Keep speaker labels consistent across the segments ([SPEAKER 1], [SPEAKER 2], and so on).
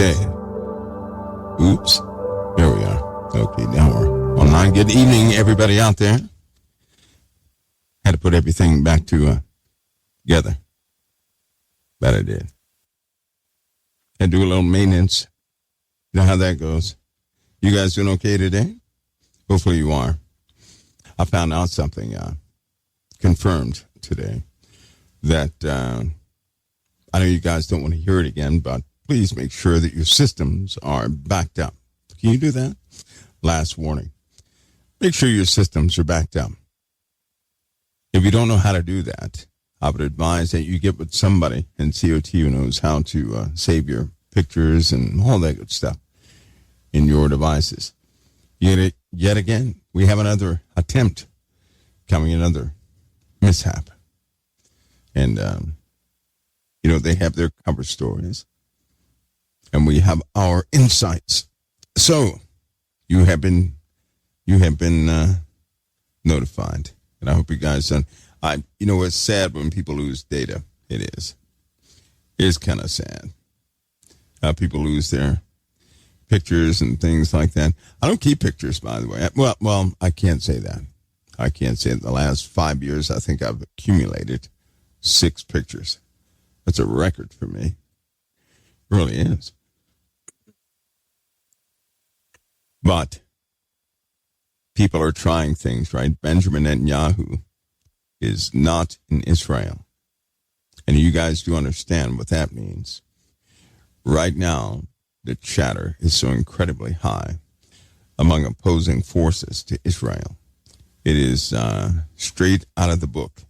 [SPEAKER 1] Okay. Oops. There we are. Okay, now we're online. Good evening, everybody out there. Had to put everything back together. But I did. Had to do a little maintenance. You know how that goes. You guys doing okay today? Hopefully you are. I found out something confirmed today that I know you guys don't want to hear it again, but please make sure that your systems are backed up. Can you do that? Last warning. Make sure your systems are backed up. If you don't know how to do that, I would advise that you get with somebody in CoT who knows how to save your pictures and all that good stuff in your devices. Yet again, we have another attempt coming, another mishap. And, they have their cover stories. And we have our insights. So, you have been notified. And I hope you guys, it's sad when people lose data. It is. It's kind of sad. People lose their pictures and things like that. I don't keep pictures, by the way. Well, I can't say that. I can't say it. The last 5 years, I think I've accumulated 6 pictures. That's a record for me. It really is. But people are trying things, right? Benjamin Netanyahu is not in Israel. And you guys do understand what that means. Right now, the chatter is so incredibly high among opposing forces to Israel. It is straight out of the book.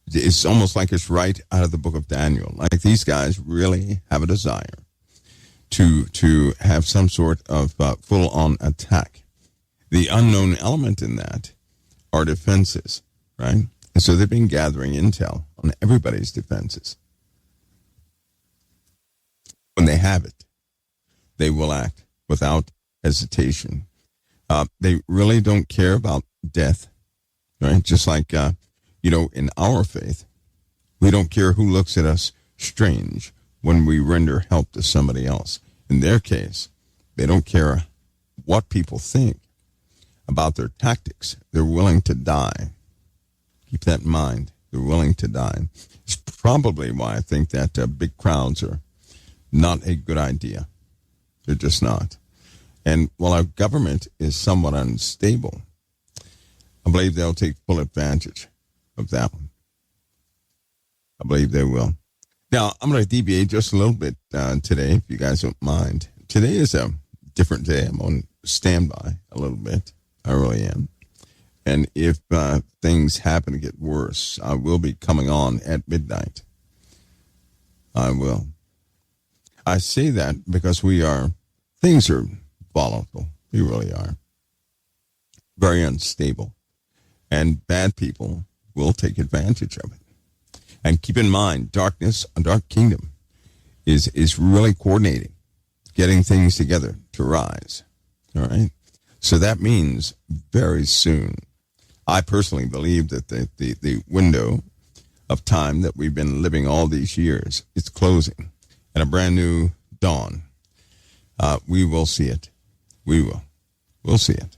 [SPEAKER 1] It's almost like it's right out of the book of Daniel. Like these guys really have a desire to have some sort of full-on attack. The unknown element in that are defenses, right? And so they've been gathering intel on everybody's defenses. When they have it, they will act without hesitation. They really don't care about death, right? Just like, in our faith, we don't care who looks at us strange when we render help to somebody else. In their case, they don't care what people think about their tactics. They're willing to die. Keep that in mind. They're willing to die. It's probably why I think that big crowds are not a good idea. They're just not. And while our government is somewhat unstable, I believe they'll take full advantage of that one. I believe they will. Now, I'm going to deviate just a little bit today, if you guys don't mind. Today is a different day. I'm on standby a little bit. I really am. And if things happen to get worse, I will be coming on at midnight. I will. I say that because things are volatile. We really are. Very unstable. And bad people will take advantage of it. And keep in mind, darkness, a dark kingdom, is really coordinating, getting things together to rise. All right? So that means very soon. I personally believe that the window of time that we've been living all these years is closing. And a brand new dawn. We will see it. We will. We'll see it.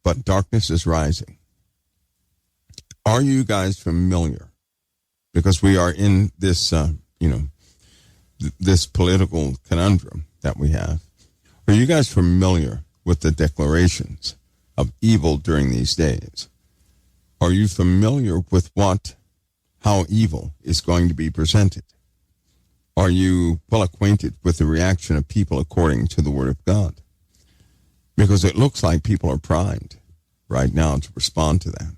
[SPEAKER 1] But darkness is rising. Are you guys familiar? Because we are in this, this political conundrum that we have. Are you guys familiar with the declarations of evil during these days? Are you familiar with how evil is going to be presented? Are you well acquainted with the reaction of people according to the Word of God? Because it looks like people are primed right now to respond to that,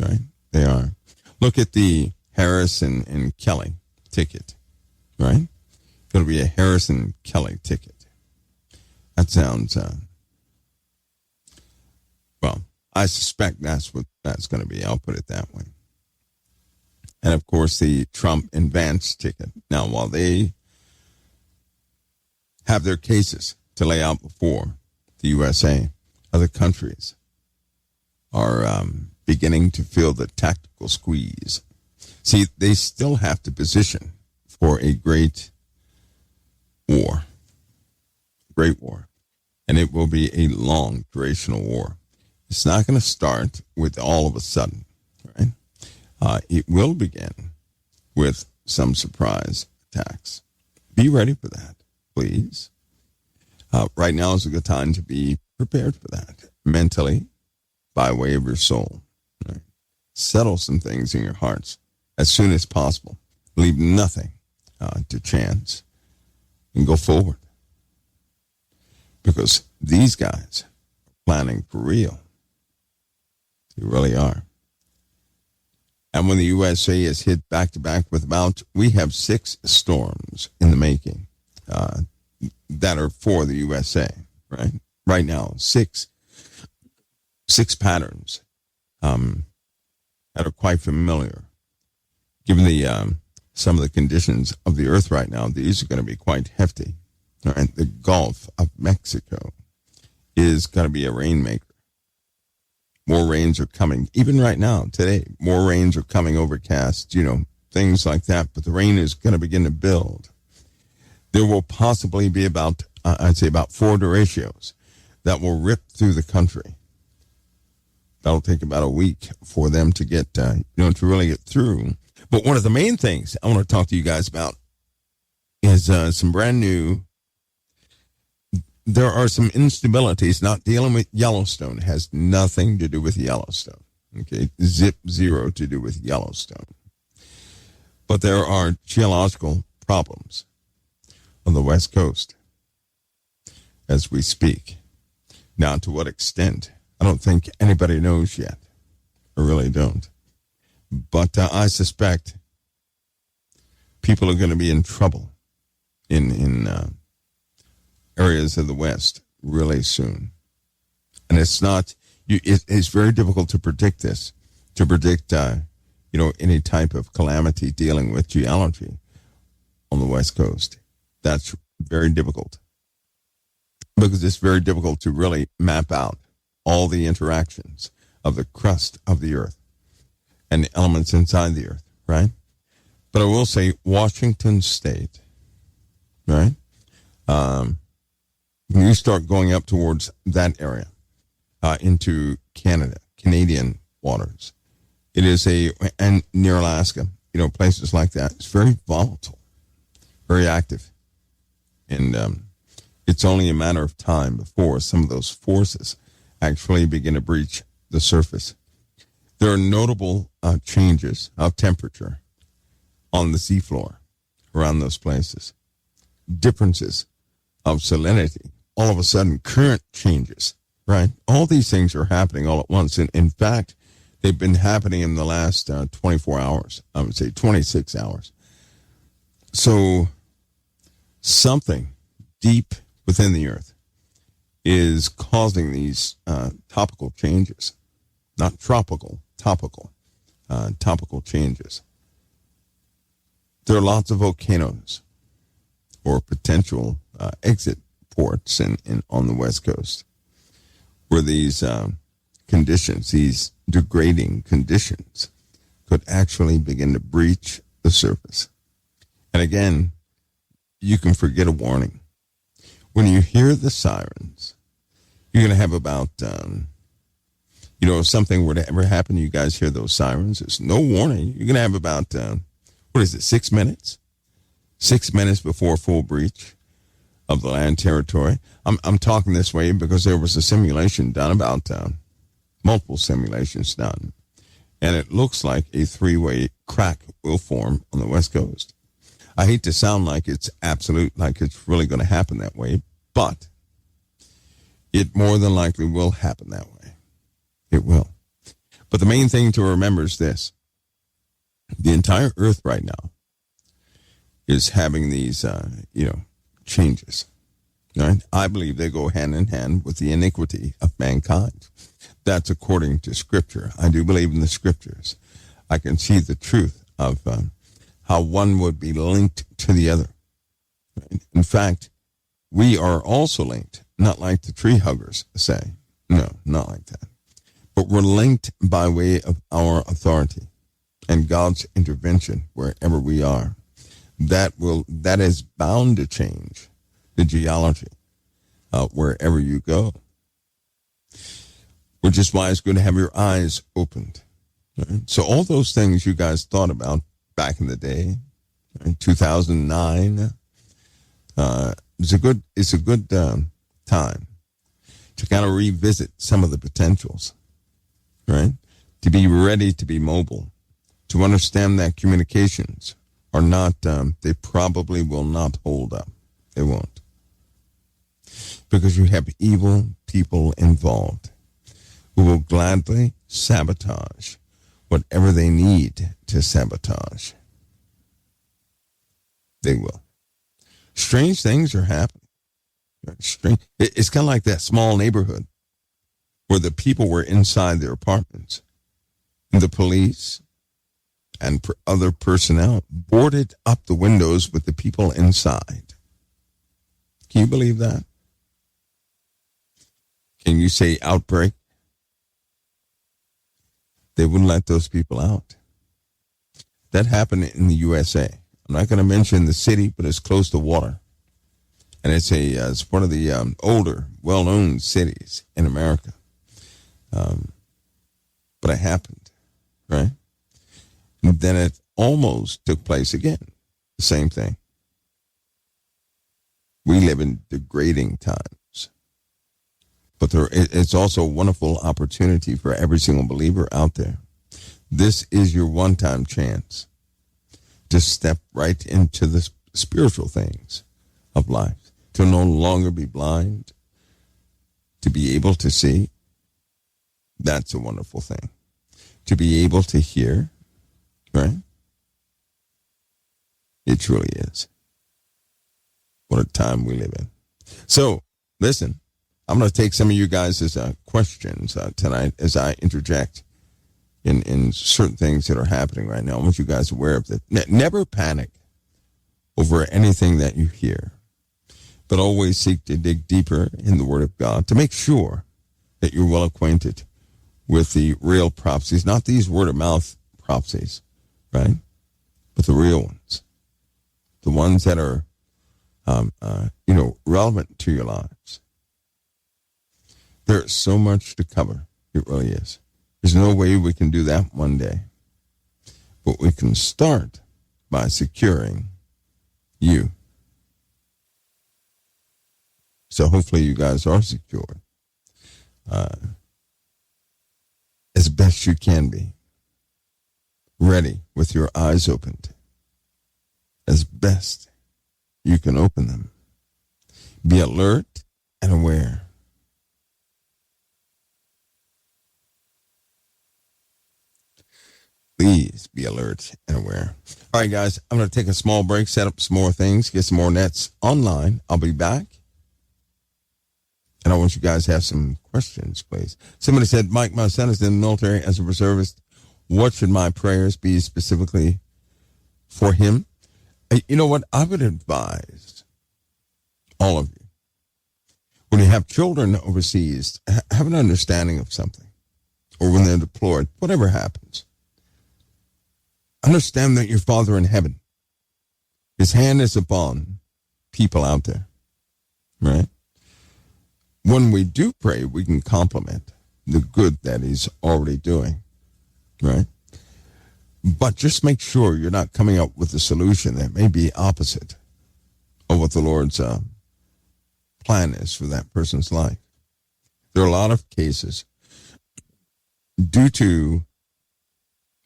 [SPEAKER 1] right? They are. Look at the Harris and Kelly ticket, right? It'll be a Harris and Kelly ticket. That sounds, I suspect that's what that's going to be. I'll put it that way. And, of course, the Trump and Vance ticket. Now, while they have their cases to lay out before the USA, other countries are beginning to feel the tactical squeeze. See, they still have to position for a great war. great war, and it will be a long durational war. It's not going to start with all of a sudden, right? It will begin with some surprise attacks. Be ready for that, please. Right now is a good time to be prepared for that mentally, by way of your soul. Right? Settle some things in your hearts as soon as possible. Leave nothing to chance and go forward. Because these guys are planning for real. They really are. And when the USA is hit back to back with we have 6 storms in the making that are for the USA, right? Right now, six patterns that are quite familiar. Given the some of the conditions of the earth right now, these are going to be quite hefty. All right, the Gulf of Mexico is going to be a rainmaker. More rains are coming, even right now, today. More rains are coming, overcast, things like that. But the rain is going to begin to build. There will possibly be about 4 derechos that will rip through the country. That'll take about a week for them to get, to really get through. But one of the main things I want to talk to you guys about is some brand new. There are some instabilities. Not dealing with Yellowstone. It has nothing to do with Yellowstone. Okay, zero to do with Yellowstone. But there are geological problems on the West Coast as we speak. Now, to what extent? I don't think anybody knows yet. I really don't. But I suspect people are going to be in trouble in areas of the West really soon. And it's not, it's very difficult to predict this, to predict, any type of calamity dealing with geology on the West Coast. That's very difficult because it's very difficult to really map out all the interactions of the crust of the earth and the elements inside the earth, right? But I will say Washington State, right? When you start going up towards that area, into Canadian waters, it is and near Alaska, places like that, it's very volatile, very active. And it's only a matter of time before some of those forces actually begin to breach the surface. There are notable changes of temperature on the seafloor around those places. Differences of salinity. All of a sudden, current changes, right? All these things are happening all at once. And in fact, they've been happening in the last 24 hours. I would say 26 hours. So something deep within the earth is causing these topical changes. Not tropical, topical changes. There are lots of volcanoes or potential exit ports on the West Coast where these conditions, these degrading conditions, could actually begin to breach the surface. And again, you can forget a warning. When you hear the sirens, you're going to have about, if something were to ever happen, you guys hear those sirens, there's no warning. You're going to have about, 6 minutes? 6 minutes before full breach of the land territory. I'm talking this way because there was a simulation done about, multiple simulations done. And it looks like a 3-way crack will form on the West Coast. I hate to sound like it's absolute, like it's really going to happen that way, but it more than likely will happen that way. It will. But the main thing to remember is this. The entire earth right now is having these, changes. Right? I believe they go hand in hand with the iniquity of mankind. That's according to Scripture. I do believe in the Scriptures. I can see the truth of how one would be linked to the other. In fact, we are also linked, not like the tree huggers say. No, not like that. But we're linked by way of our authority and God's intervention wherever we are. That is bound to change the geology wherever you go. Which is why it's good to have your eyes opened. Right? So all those things you guys thought about back in the day, in 2009, it's a good time to kind of revisit some of the potentials, right? To be ready to be mobile, to understand that communications are not, they probably will not hold up. They won't. Because you have evil people involved who will gladly sabotage whatever they need to sabotage. They will. Strange things are happening. It's kind of like that small neighborhood where the people were inside their apartments. And the police and other personnel boarded up the windows with the people inside. Can you believe that? Can you say outbreak? They wouldn't let those people out. That happened in the USA. I'm not going to mention the city, but it's close to water. And it's one of the older, well-known cities in America. But it happened, right? And then it almost took place again. The same thing. We live in degrading times. But it's also a wonderful opportunity for every single believer out there. This is your one-time chance to step right into the spiritual things of life, to no longer be blind, to be able to see. That's a wonderful thing. To be able to hear, right? It truly is. What a time we live in. So, listen, I'm going to take some of you guys' questions tonight as I interject in certain things that are happening right now. I want you guys aware of that. Never panic over anything that you hear, but always seek to dig deeper in the Word of God to make sure that you're well acquainted with the real prophecies, not these word-of-mouth prophecies, right? But the real ones, the ones that are, relevant to your lives. There's so much to cover. It really is. There's no way we can do that one day. But we can start by securing you. So hopefully you guys are secured as best you can be. Ready with your eyes opened as best you can open them. Be alert and aware. Please be alert and aware. All right, guys, I'm going to take a small break, set up some more things, get some more nets online. I'll be back. And I want you guys to have some questions, please. Somebody said, Mike, my son is in the military as a reservist. What should my prayers be specifically for him? You know what? I would advise all of you, when you have children overseas, have an understanding of something. Or when they're deployed, whatever happens. Understand that your Father in heaven, his hand is upon people out there, right? When we do pray, we can compliment the good that he's already doing, right? But just make sure you're not coming up with a solution that may be opposite of what the Lord's plan is for that person's life. There are a lot of cases due to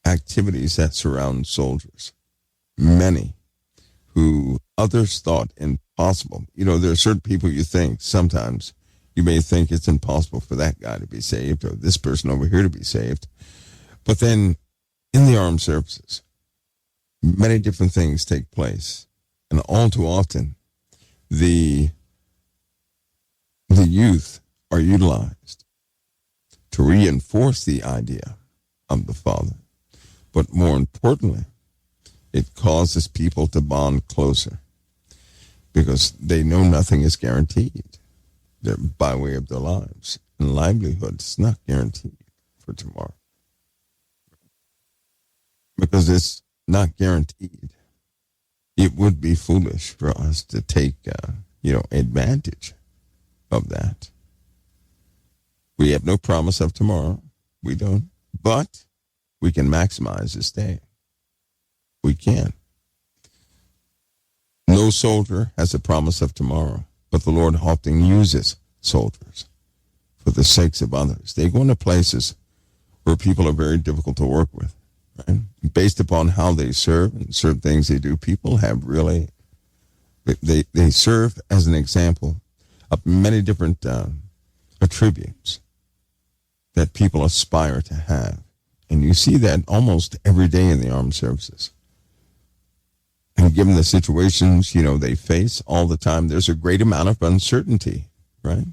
[SPEAKER 1] activities that surround soldiers, many who others thought impossible. You know, there are certain people you think sometimes you may think it's impossible for that guy to be saved or this person over here to be saved. But then in the armed services, many different things take place. And all too often, the youth are utilized to reinforce the idea of the Father. But more importantly, it causes people to bond closer because they know nothing is guaranteed by way of their lives. And livelihood is not guaranteed for tomorrow because it's not guaranteed. It would be foolish for us to take, advantage of that. We have no promise of tomorrow. We don't. But we can maximize this day. We can. No soldier has a promise of tomorrow, but the Lord often uses soldiers for the sakes of others. They go into places where people are very difficult to work with, right? Based upon how they serve and certain things they do, people have really, they serve as an example of many different attributes that people aspire to have. And you see that almost every day in the armed services. And given the situations, they face all the time, there's a great amount of uncertainty, right?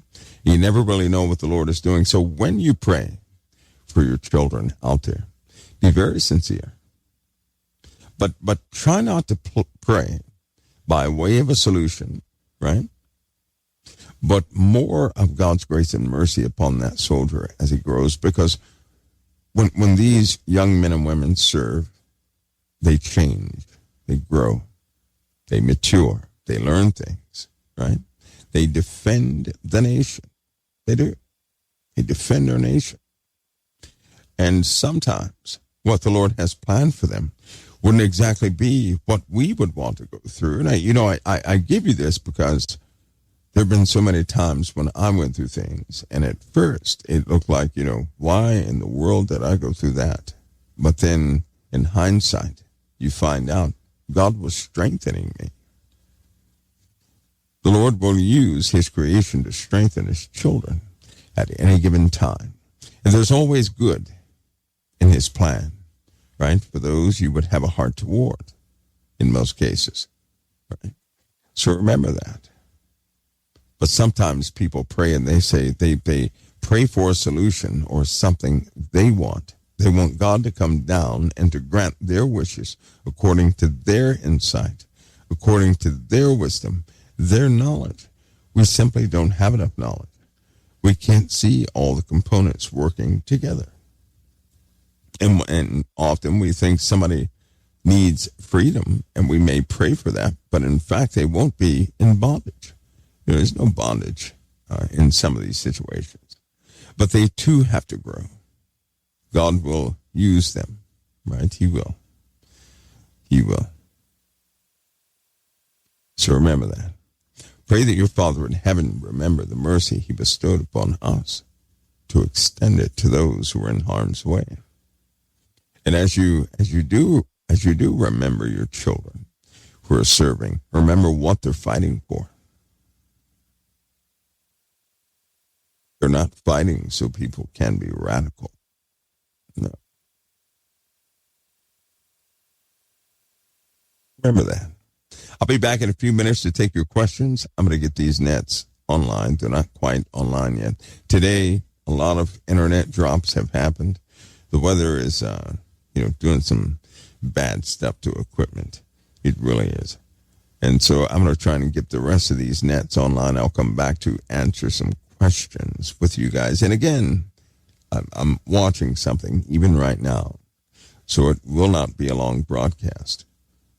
[SPEAKER 1] You never really know what the Lord is doing. So when you pray for your children out there, be very sincere. But try not to pray by way of a solution, right? But more of God's grace and mercy upon that soldier as he grows, because when these young men and women serve, they change, they grow, they mature, they learn things, right? They defend the nation. They do. They defend our nation. And sometimes what the Lord has planned for them wouldn't exactly be what we would want to go through. And I give you this because there have been so many times when I went through things, and at first it looked like, why in the world did I go through that? But then in hindsight, you find out God was strengthening me. The Lord will use his creation to strengthen his children at any given time. And there's always good in his plan, right? For those you would have a heart toward in most cases, right? So remember that. But sometimes people pray and they say they pray for a solution or something they want. They want God to come down and to grant their wishes according to their insight, according to their wisdom, their knowledge. We simply don't have enough knowledge. We can't see all the components working together. And often we think somebody needs freedom, and we may pray for that, but in fact they won't be in bondage. There's no bondage in some of these situations. But they too have to grow. God will use them, right? He will. He will. So remember that. Pray that your Father in heaven remember the mercy he bestowed upon us to extend it to those who are in harm's way. And as you do remember your children who are serving, remember what they're fighting for. They're not fighting so people can be radical. No. Remember that. I'll be back in a few minutes to take your questions. I'm going to get these nets online. They're not quite online yet. Today, a lot of internet drops have happened. The weather is, doing some bad stuff to equipment. It really is. And so I'm going to try and get the rest of these nets online. I'll come back to answer some questions with you guys. And again, I'm watching something even right now, so it will not be a long broadcast,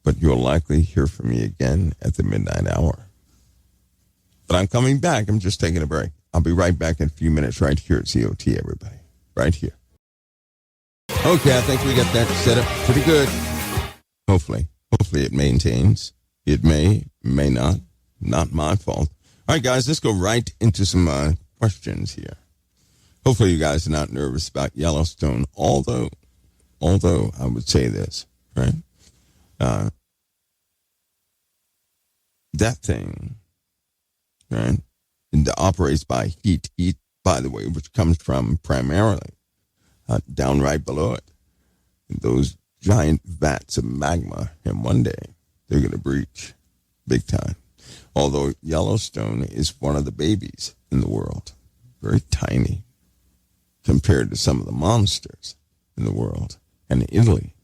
[SPEAKER 1] but you'll likely hear from me again at the midnight hour. But I'm coming back. I'm just taking a break. I'll be right back in a few minutes right here at CoT, everybody. Right here. Okay, I think we got that set up pretty good. Hopefully it maintains. It may not. Not my fault. All right, guys, let's go right into some questions here. Hopefully you guys are not nervous about Yellowstone, although I would say this, right? That thing, right, and operates by heat, by the way, which comes from primarily down right below it. And those giant vats of magma, and one day they're going to breach big time. Although Yellowstone is one of the babies in the world, very tiny compared to some of the monsters in the world. And Italy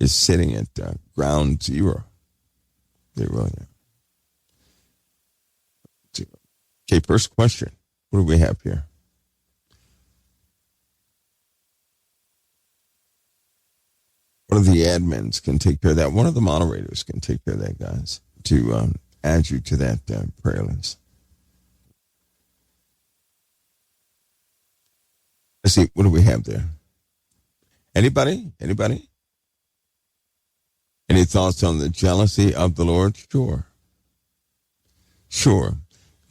[SPEAKER 1] is sitting at ground zero. They really are. Okay, first question. What do we have here? One of the admins can take care of that. One of the moderators can take care of that, guys, to add you to that prayer list. Let's see, what do we have there? Anybody? Any thoughts on the jealousy of the Lord? Sure.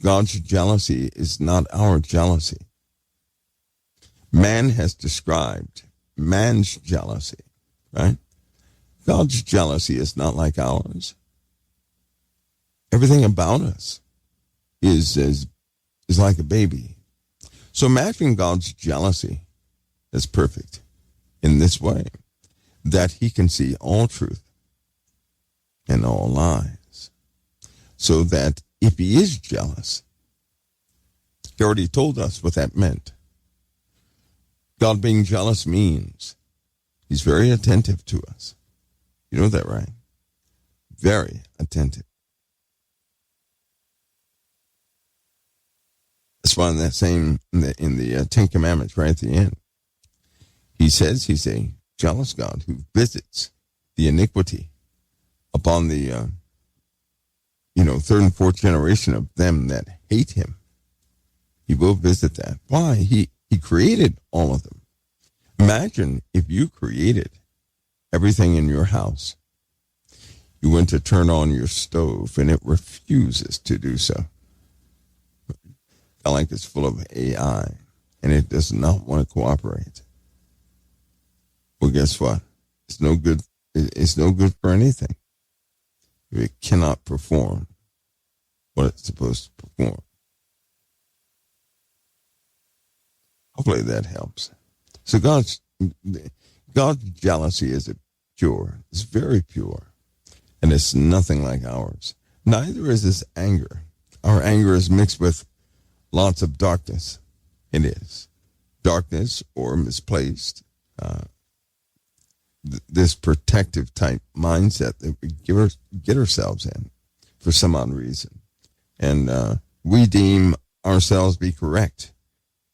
[SPEAKER 1] God's jealousy is not our jealousy. Man has described man's jealousy, right? God's jealousy is not like ours. Everything about us is like a baby. So imagine God's jealousy is perfect in this way, that he can see all truth and all lies. So that if he is jealous, he already told us what that meant. God being jealous means he's very attentive to us. You know that, right? Very attentive. That's why in that same, in the Ten Commandments, right at the end, he says he's a jealous God who visits the iniquity upon the, third and fourth generation of them that hate him. He will visit that. Why? He created all of them. Imagine if you created everything in your house. You went to turn on your stove and it refuses to do so. Like it's full of AI and it does not want to cooperate. Well, guess what? It's no good. It's no good for anything. It cannot perform what it's supposed to perform. Hopefully that helps. So God's jealousy is pure. It's very pure. And it's nothing like ours. Neither is his anger. Our anger is mixed with lots of darkness. It is. Darkness or misplaced. This protective type mindset that we get ourselves in for some odd reason. And we deem ourselves be correct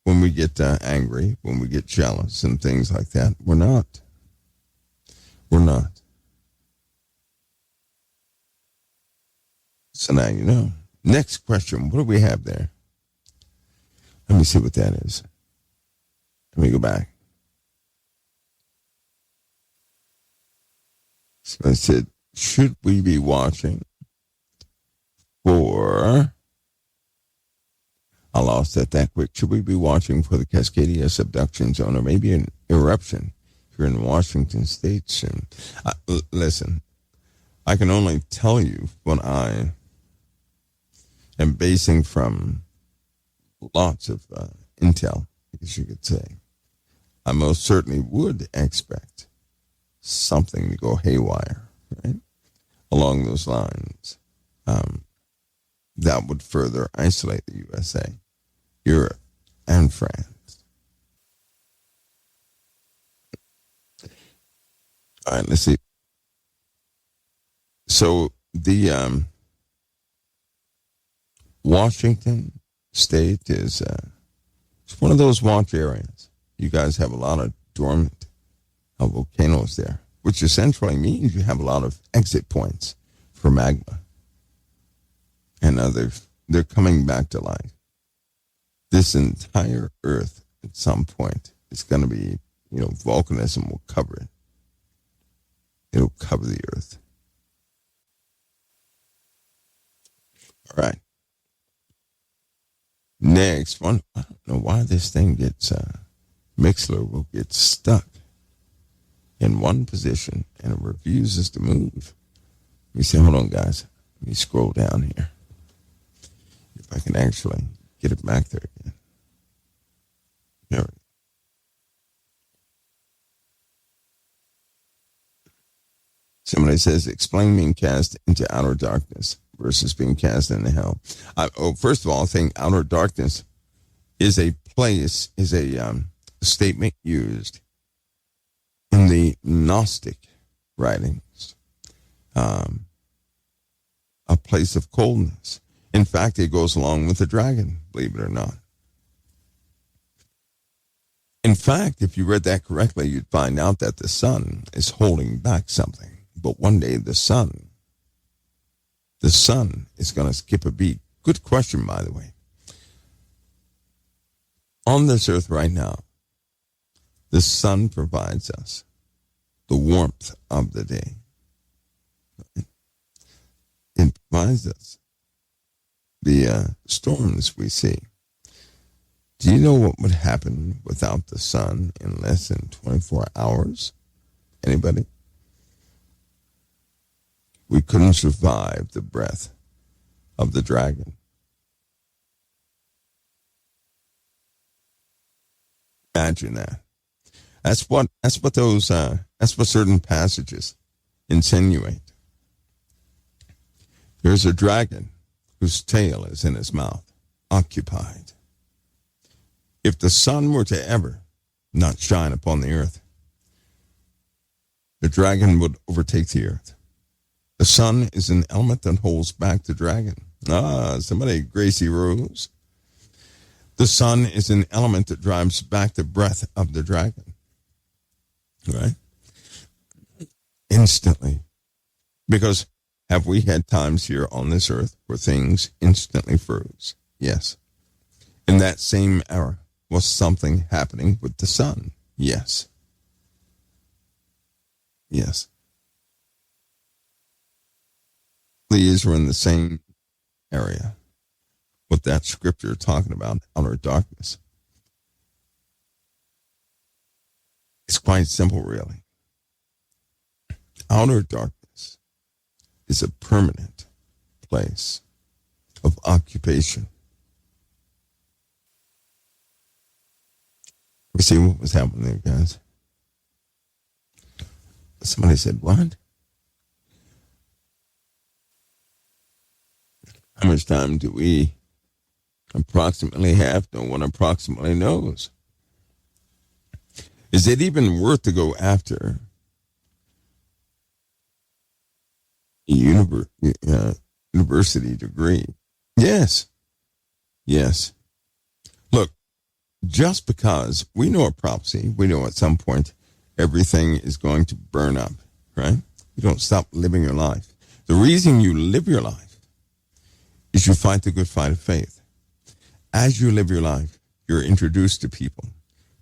[SPEAKER 1] when we get angry, when we get jealous and things like that. We're not. So now you know. Next question. What do we have there? Let me see what that is. Let me go back. So I said, should we be watching for... I lost that quick. Should we be watching for the Cascadia subduction zone or maybe an eruption here in Washington State soon? Listen, I can only tell you what I am basing from lots of intel, as you could say. I most certainly would expect something to go haywire, right? Along those lines. That would further isolate the USA, Europe, and France. All right, let's see. So the Washington State is it's one of those watch areas. You guys have a lot of dormant volcanoes there, which essentially means you have a lot of exit points for magma. And they're coming back to life. This entire Earth at some point is going to be, volcanism will cover it. It'll cover the Earth. All right. Next one. I don't know why this thing gets, Mixler will get stuck in one position and it refuses to move. Let me say, hold on, guys. Let me scroll down here. If I can actually get it back there again. There we go. Somebody says, explain being cast into outer darkness versus being cast into hell. First of all, I think outer darkness is a place, is a statement used in the Gnostic writings. A place of coldness. In fact, it goes along with the dragon, believe it or not. In fact, if you read that correctly, you'd find out that the sun is holding back something. But one day the sun is going to skip a beat. Good question, by the way. On this earth right now, The sun provides us the warmth of the day. It provides us the storms we see. Do you know what would happen without the sun in less than 24 hours? Anybody? We couldn't survive the breath of the dragon. Imagine that. That's what certain passages insinuate. There's a dragon whose tail is in his mouth, occupied. If the sun were to ever not shine upon the earth, the dragon would overtake the earth. The sun is an element that holds back the dragon. Somebody, Gracie Rose. The sun is an element that drives back the breath of the dragon. Right? Instantly. Because have we had times here on this earth where things instantly froze? Yes. In that same era, was something happening with the sun? Yes. Yes. These are in the same area. What that scripture talking about, outer darkness. It's quite simple, really. Outer darkness is a permanent place of occupation. We see what was happening there, guys. Somebody said, what? How much time do we approximately have? No one approximately knows. Is it even worth to go after a university degree? Yes. Yes. Look, just because we know a prophecy, we know at some point everything is going to burn up, right? You don't stop living your life. The reason you live your life is you fight the good fight of faith. As you live your life, you're introduced to people,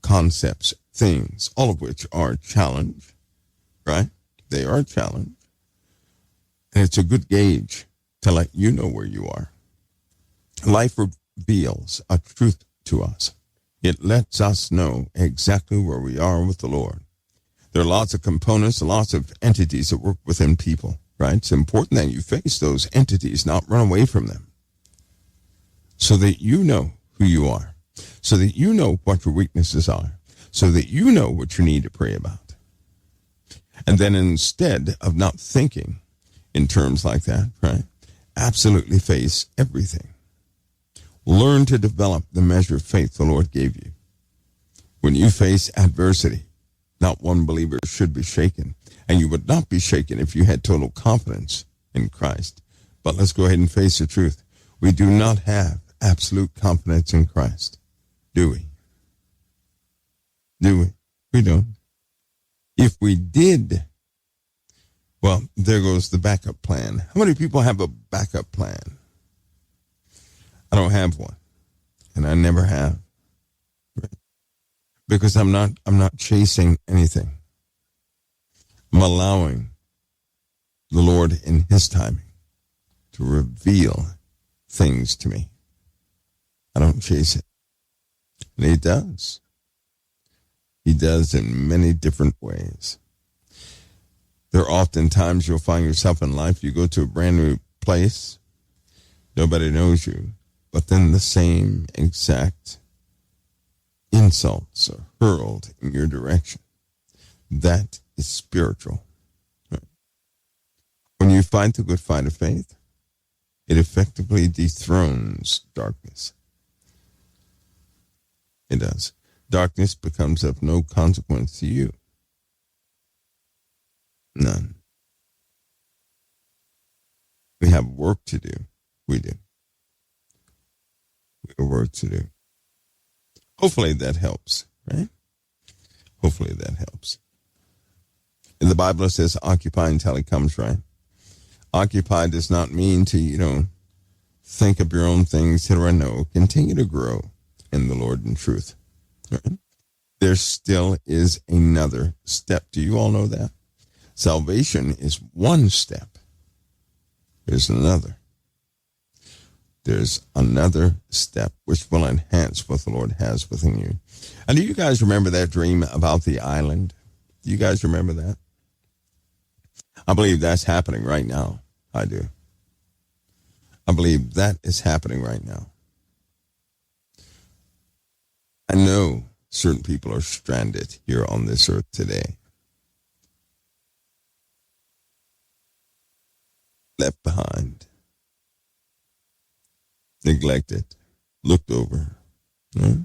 [SPEAKER 1] concepts, things, all of which are a challenge, right? They are a challenge. And it's a good gauge to let you know where you are. Life reveals a truth to us. It lets us know exactly where we are with the Lord. There are lots of components, lots of entities that work within people, right? It's important that you face those entities, not run away from them, so that you know who you are, so that you know what your weaknesses are, so that you know what you need to pray about. And then instead of not thinking in terms like that, right, absolutely face everything. Learn to develop the measure of faith the Lord gave you. When you face adversity, not one believer should be shaken. And you would not be shaken if you had total confidence in Christ. But let's go ahead and face the truth. We do not have absolute confidence in Christ, do we? Do we? We don't. If we did, well, there goes the backup plan. How many people have a backup plan? I don't have one, and I never have, because I'm not chasing anything. I'm allowing the Lord in His timing to reveal things to me. I don't chase it, and He does. He does in many different ways. There are often times you'll find yourself in life, you go to a brand new place, nobody knows you, but then the same exact insults are hurled in your direction. That is spiritual. When you fight the good fight of faith, it effectively dethrones darkness. It does. Darkness becomes of no consequence to you. None. We have work to do. We do. We have work to do. Hopefully that helps, right? Hopefully that helps. In the Bible it says, occupy until He comes, right? Occupy does not mean to, think of your own things, no. Continue to grow in the Lord and truth. Right? there still is another step. Do you all know that? Salvation is one step. There's another. There's another step which will enhance what the Lord has within you. And do you guys remember that dream about the island? Do you guys remember that? I believe that's happening right now. I do. I believe that is happening right now. I know certain people are stranded here on this earth today. Left behind. Neglected. Looked over. Hmm?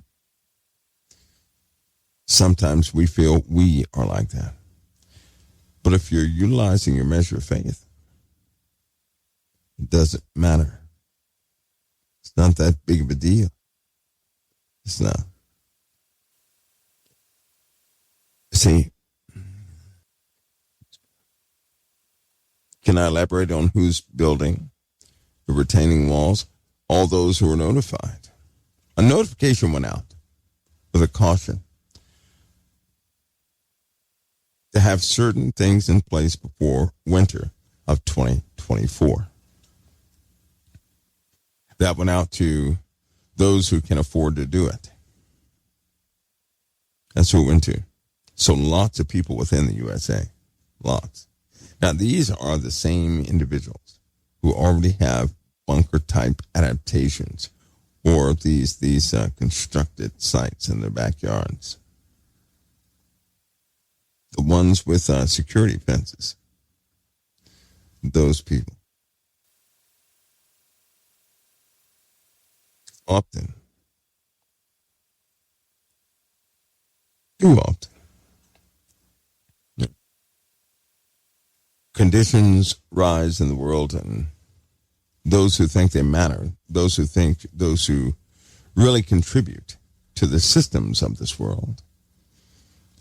[SPEAKER 1] Sometimes we feel we are like that. But if you're utilizing your measure of faith, it doesn't matter. It's not that big of a deal. It's not. See, can I elaborate on who's building the retaining walls? All those who were notified. A notification went out with a caution to have certain things in place before winter of 2024. That went out to those who can afford to do it. That's who it went to. So lots of people within the USA. Lots. Now, these are the same individuals who already have bunker-type adaptations or these constructed sites in their backyards. The ones with security fences. Those people. Often. Too often. Conditions rise in the world, and those who think they matter, those who really contribute to the systems of this world,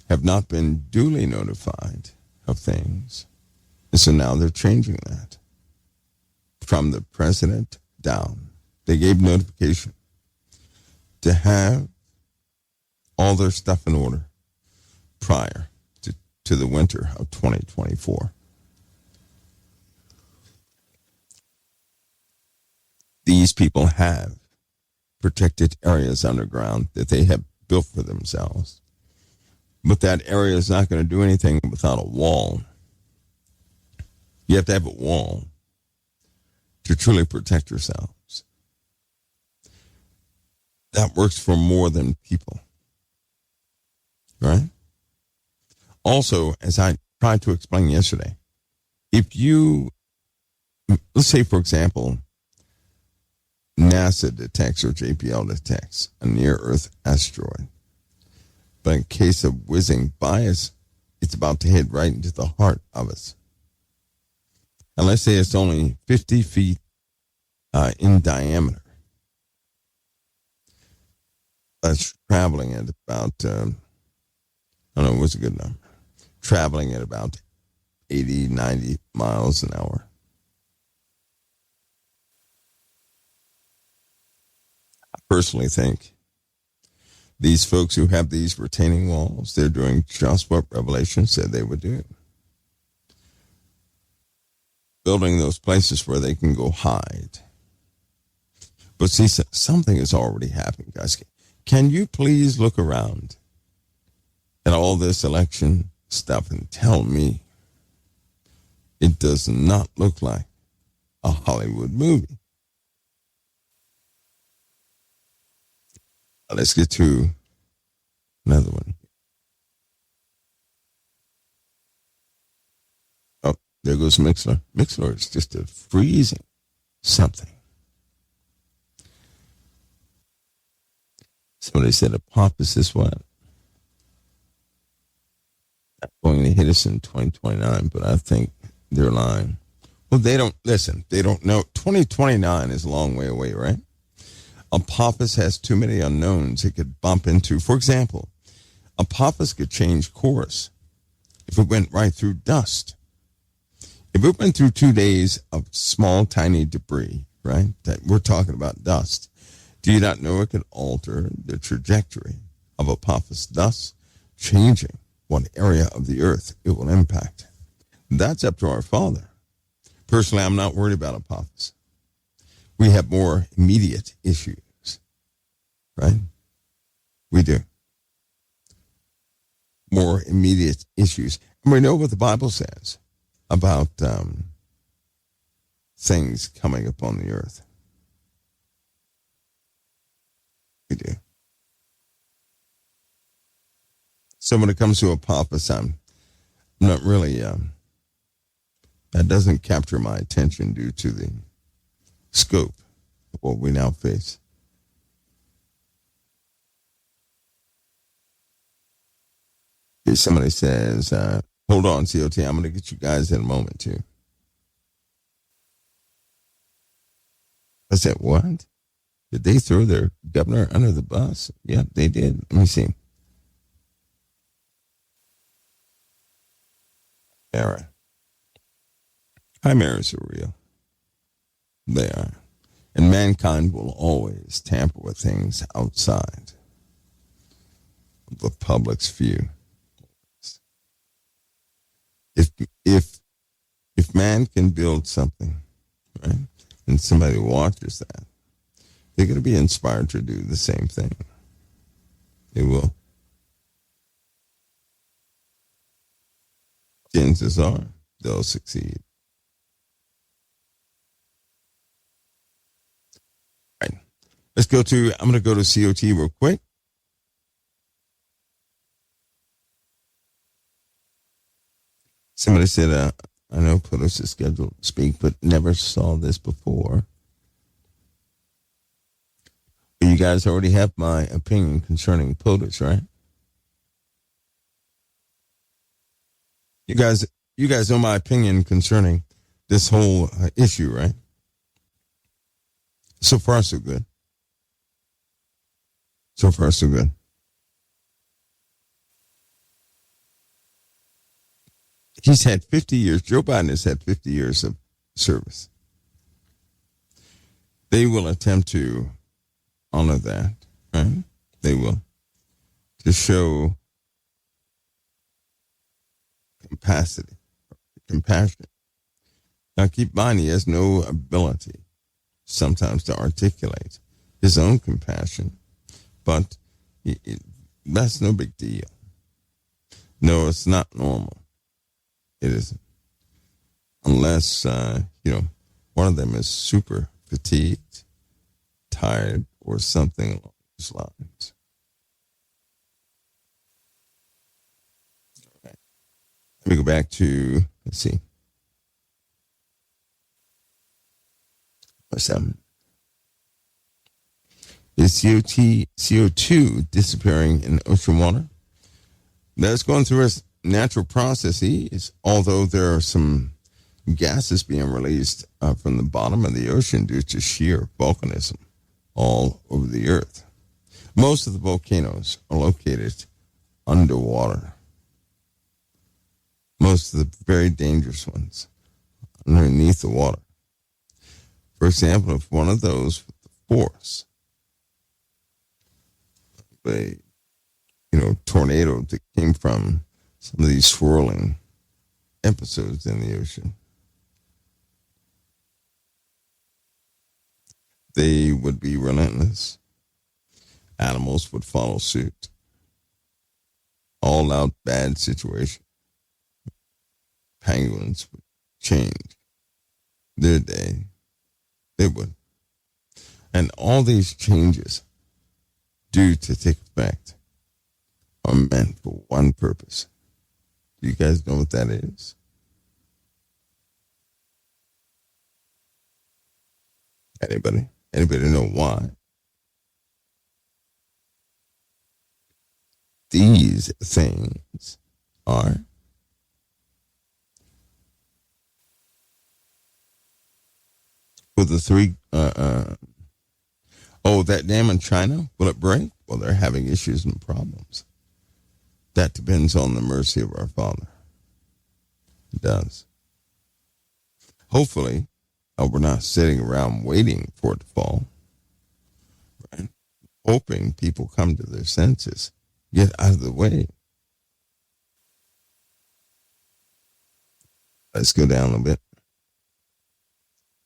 [SPEAKER 1] have not been duly notified of things. And so now they're changing that. From the president down, they gave notification to have all their stuff in order prior to the winter of 2024. These people have protected areas underground that they have built for themselves. But that area is not going to do anything without a wall. You have to have a wall to truly protect yourselves. That works for more than people. Right? Also, as I tried to explain yesterday, if you, let's say, for example, NASA detects or JPL detects a near-Earth asteroid. But in case of whizzing by us, it's about to hit right into the heart of us. And let's say it's only 50 feet in diameter. That's traveling at about, I don't know, what's a good number? Traveling at about 80, 90 miles an hour. I personally think these folks who have these retaining walls, they're doing just what Revelation said they would do. Building those places where they can go hide. But see, something is already happening, guys. Can you please look around at all this election stuff and tell me it does not look like a Hollywood movie? Let's get to another one. Oh, there goes Mixler. Mixler is just a freezing something. Somebody said a pop is this what? Not going to hit us in 2029, but I think they're lying. Well, they don't, listen, they don't know. 2029 is a long way away, right? Apophis has too many unknowns it could bump into. For example, Apophis could change course if it went right through dust. If it went through 2 days of small, tiny debris, right, that we're talking about dust, do you not know it could alter the trajectory of Apophis? Thus, changing what area of the earth it will impact. That's up to our Father. Personally, I'm not worried about Apophis. We have more immediate issues, right? We do. More immediate issues. And we know what the Bible says about things coming upon the earth. We do. So when it comes to Apophis, I'm not really, that doesn't capture my attention due to the scope of what we now face. Okay, somebody says, hold on, COT, I'm going to get you guys in a moment, too. I said, what? Did they throw their governor under the bus? Yeah, they did. Let me see. Mara. Chimeras are real. They are. And mankind will always tamper with things outside of the public's view. If man can build something, right, and somebody watches that, they're going to be inspired to do the same thing. They will. Chances are they'll succeed. All right. I'm going to go to COT real quick. Somebody said, I know POTUS is scheduled to speak, but never saw this before. But you guys already have my opinion concerning POTUS, right? You guys know my opinion concerning this whole issue, right? So far, so good. So far, so good. He's had 50 years. Joe Biden has had 50 years of service. They will attempt to honor that, right? They will. To show compassion. Now, keep in mind, he has no ability sometimes to articulate his own compassion, but that's no big deal. No, it's not normal. It isn't. Unless, one of them is super fatigued, tired, or something along those lines. All right. Let me go back to, let's see. What's that? Is CO2 disappearing in ocean water? That's going through its natural processes, although there are some gases being released from the bottom of the ocean due to sheer volcanism all over the earth. Most of the volcanoes are located underwater. Most of the very dangerous ones underneath the water. For example, if one of those with the force, tornado that came from some of these swirling episodes in the ocean, they would be relentless. Animals would follow suit. All out bad situation. Penguins would change their day. They would. And all these changes due to take effect are meant for one purpose. Do you guys know what that is? Anybody? Anybody know why? These things are for the three, that dam in China, will it break? Well, they're having issues and problems. That depends on the mercy of our Father. It does. Hopefully, we're not sitting around waiting for it to fall. Right? Hoping people come to their senses, get out of the way, Let's go down a little bit.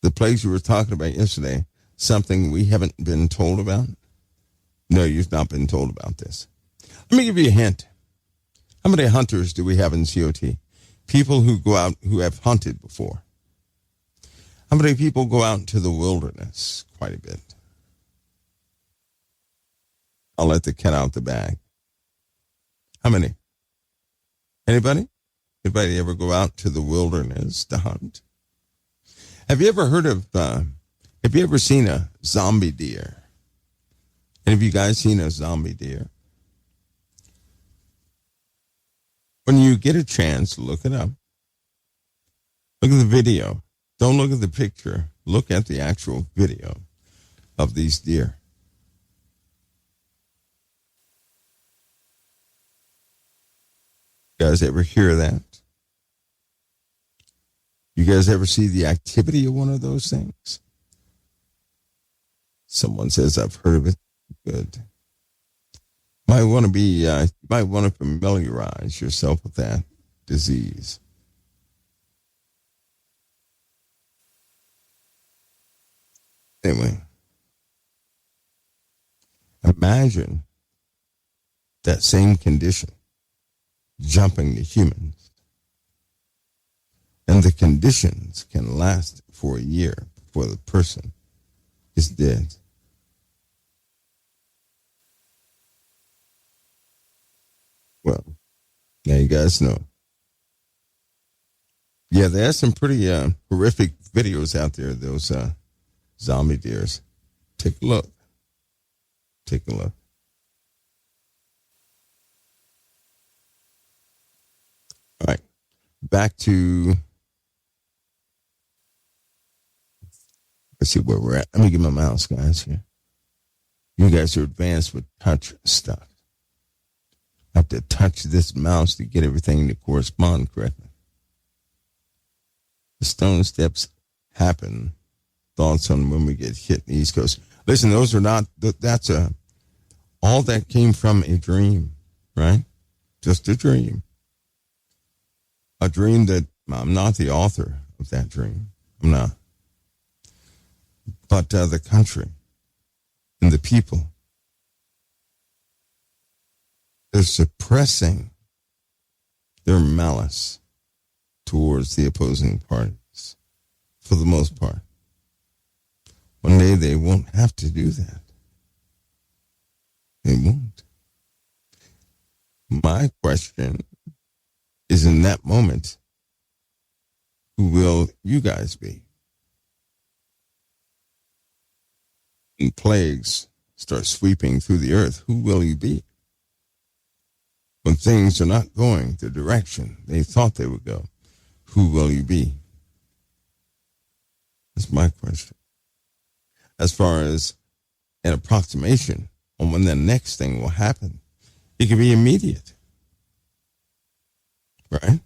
[SPEAKER 1] The plagues you were talking about yesterday, something we haven't been told about? No, you've not been told about this. Let me give you a hint. How many hunters do we have in COT? People who go out who have hunted before. How many people go out into the wilderness? Quite a bit. I'll let the cat out the bag. How many? Anybody? Anybody ever go out to the wilderness to hunt? Have you ever heard of, have you ever seen a zombie deer? Have you guys seen a zombie deer? When you get a chance, look it up. Look at the video. Don't look at the picture. Look at the actual video of these deer. You guys ever hear that? You guys ever see the activity of one of those things? Someone says, I've heard of it. Good. Might want to familiarize yourself with that disease. Anyway, imagine that same condition jumping to humans. And the conditions can last for a year before the person is dead. Well, now you guys know. Yeah, there's some pretty horrific videos out there, those zombie deers. Take a look. Take a look. All right. Back to, let's see where we're at. Let me get my mouse, guys, here. You guys are advanced with touch stuff. I have to touch this mouse to get everything to correspond correctly. The stone steps happen. Thoughts on when we get hit in the East Coast. Listen, those are not, all that came from a dream, right? Just a dream. A dream that I'm not the author of that dream. I'm not. But the country and the people, they're suppressing their malice towards the opposing parties for the most part. One day they won't have to do that. They won't. My question is, in that moment, who will you guys be? When plagues start sweeping through the earth, who will you be? When things are not going the direction they thought they would go, who will you be? That's my question. As far as an approximation on when the next thing will happen, it can be immediate. Right?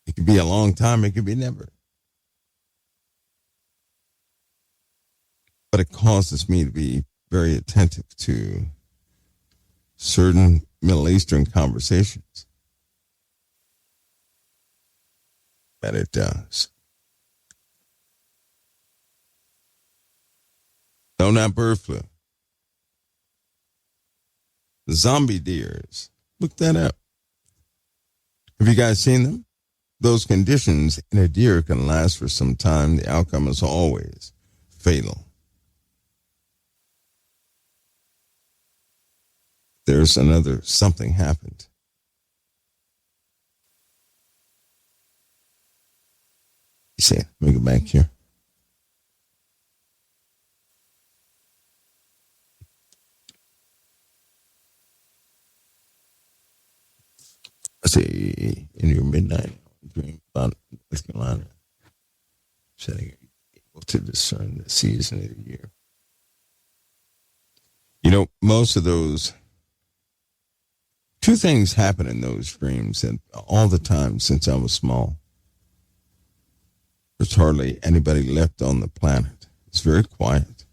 [SPEAKER 1] It could be a long time. It could be never. But it causes me to be very attentive to certain Middle Eastern conversations. That it does. No, not bird flu. The zombie deers. Look that up. Have you guys seen them? Those conditions in a deer can last for some time. The outcome is always fatal. There's another something happened. You see, let me go back here. I say, in your midnight dream about North Carolina, setting able to discern the season of the year. You know, most of those, two things happen in those dreams and all the time since I was small. There's hardly anybody left on the planet. It's very quiet.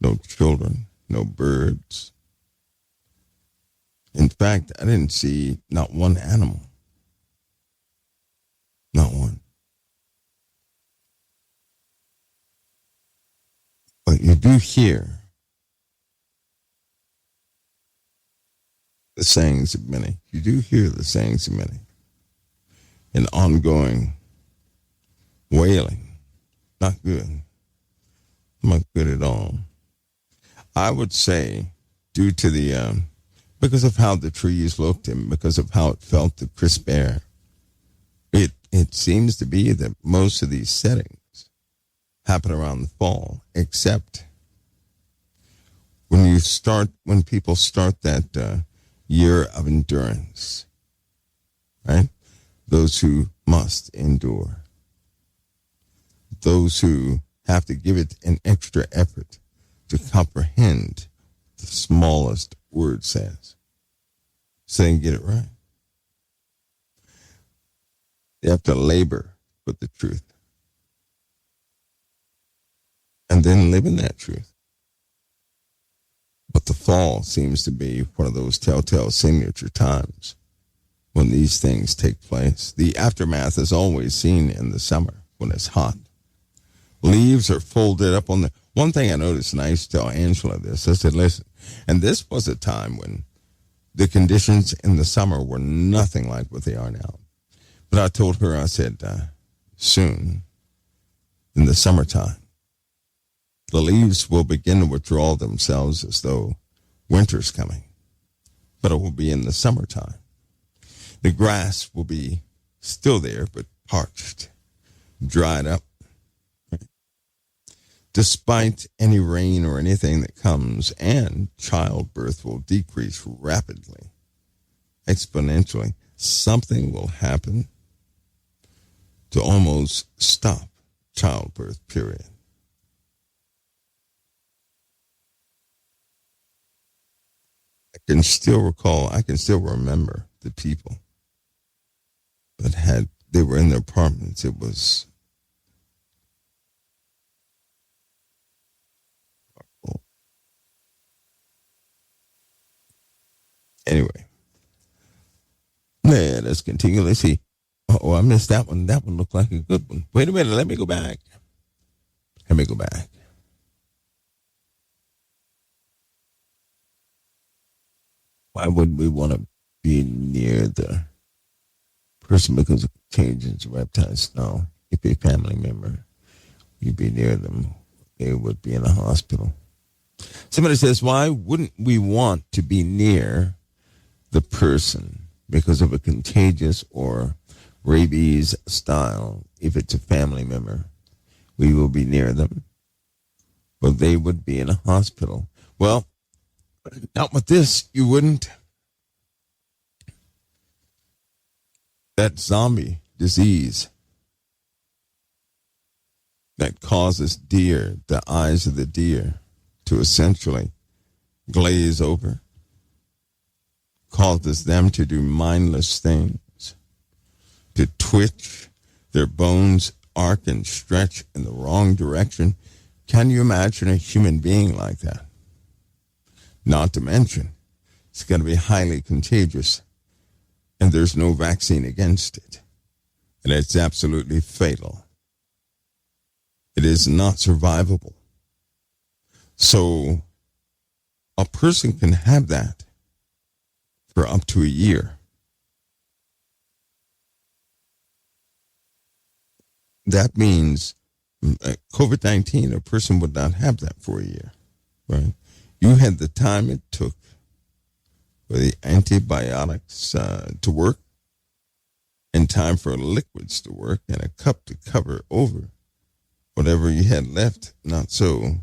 [SPEAKER 1] No children, no birds. In fact, I didn't see not one animal. Not one. you do hear the sayings of many. You do hear the sayings of many. An ongoing wailing. Not good. Not good at all. I would say, due to the, because of how the trees looked and because of how it felt, the crisp air, it seems to be that most of these settings happen around the fall, except when people start that year of endurance, right? Those who must endure. Those who have to give it an extra effort to comprehend the smallest word says, so they can get it right. They have to labor with the truth and then live in that truth. But the fall seems to be one of those telltale signature times when these things take place. The aftermath is always seen in the summer when it's hot. Leaves are folded up on the... One thing I noticed, and I used to tell Angela this, I said, listen, and this was a time when the conditions in the summer were nothing like what they are now. But I told her, I said, soon, in the summertime, the leaves will begin to withdraw themselves as though winter's coming. But it will be in the summertime. The grass will be still there, but parched, dried up. Despite any rain or anything that comes, and childbirth will decrease rapidly, exponentially. Something will happen to almost stop childbirth, period. I can still remember the people that they were in their apartments. It was anyway. Yeah, let's continue. Let's see. Oh, I missed that one. That one looked like a good one. Wait a minute. Let me go back. Why would we want to be near the person because of changes reptiles? No. If a family member, you'd be near them. They would be in a hospital. Somebody says, why wouldn't we want to be near the person because of a contagious or rabies style? If it's a family member, we will be near them, but they would be in a hospital. Well, not with this, you wouldn't. That zombie disease that causes the eyes of the deer to essentially glaze over, causes them to do mindless things, to twitch, their bones arc and stretch in the wrong direction. Can you imagine a human being like that? Not to mention, it's going to be highly contagious, and there's no vaccine against it. And it's absolutely fatal. It is not survivable. So a person can have that for up to a year. That means COVID-19, a person would not have that for a year, right? You had the time it took for the antibiotics to work, and time for liquids to work, and a cup to cover over whatever you had left. Not so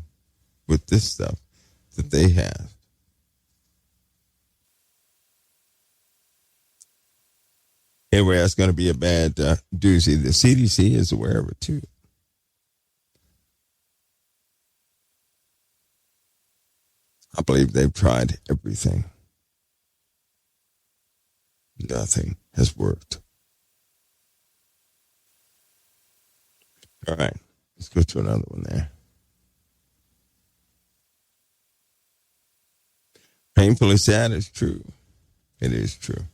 [SPEAKER 1] with this stuff that they have. Anyway, that's going to be a bad doozy. The CDC is aware of it too. I believe they've tried everything. Nothing has worked. All right, let's go to another one there. Painfully sad is true. It is true.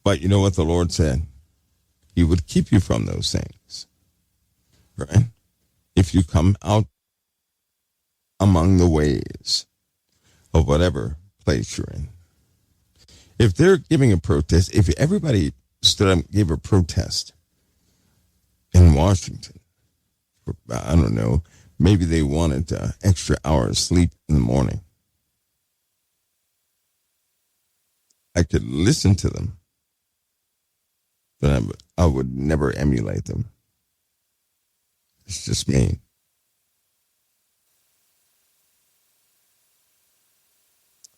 [SPEAKER 1] But you know what the Lord said? He would keep you from those things. Right? If you come out among the ways of whatever place you're in. If they're giving a protest, if everybody stood up and gave a protest in Washington, I don't know, maybe they wanted extra hours of sleep in the morning, I could listen to them, but I would never emulate them. It's just me.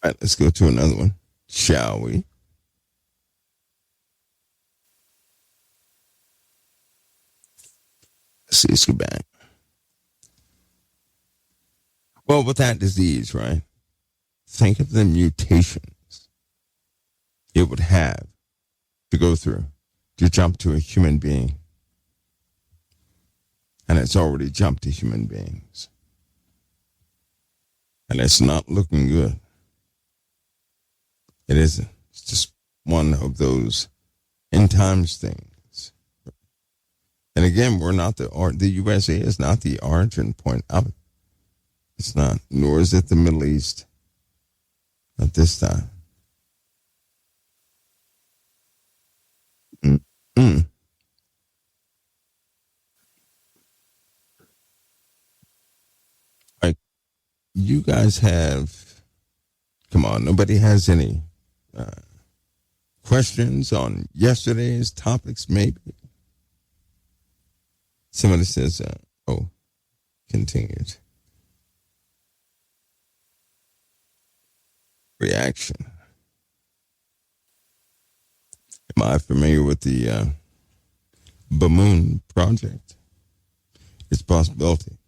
[SPEAKER 1] All right, let's go to another one, shall we? Let's go back. Well, with that disease, right? Think of the mutations it would have to go through to jump to a human being. And it's already jumped to human beings. And it's not looking good. It isn't. It's just one of those end times things. And again, we're not the USA is not the origin point of it. It's not, nor is it the Middle East at this time. Mm-mm. Like, you guys have, come on, nobody has any questions on yesterday's topics, maybe? Somebody says, continued. Reaction. Am I familiar with the DeNoon project? It's a possibility.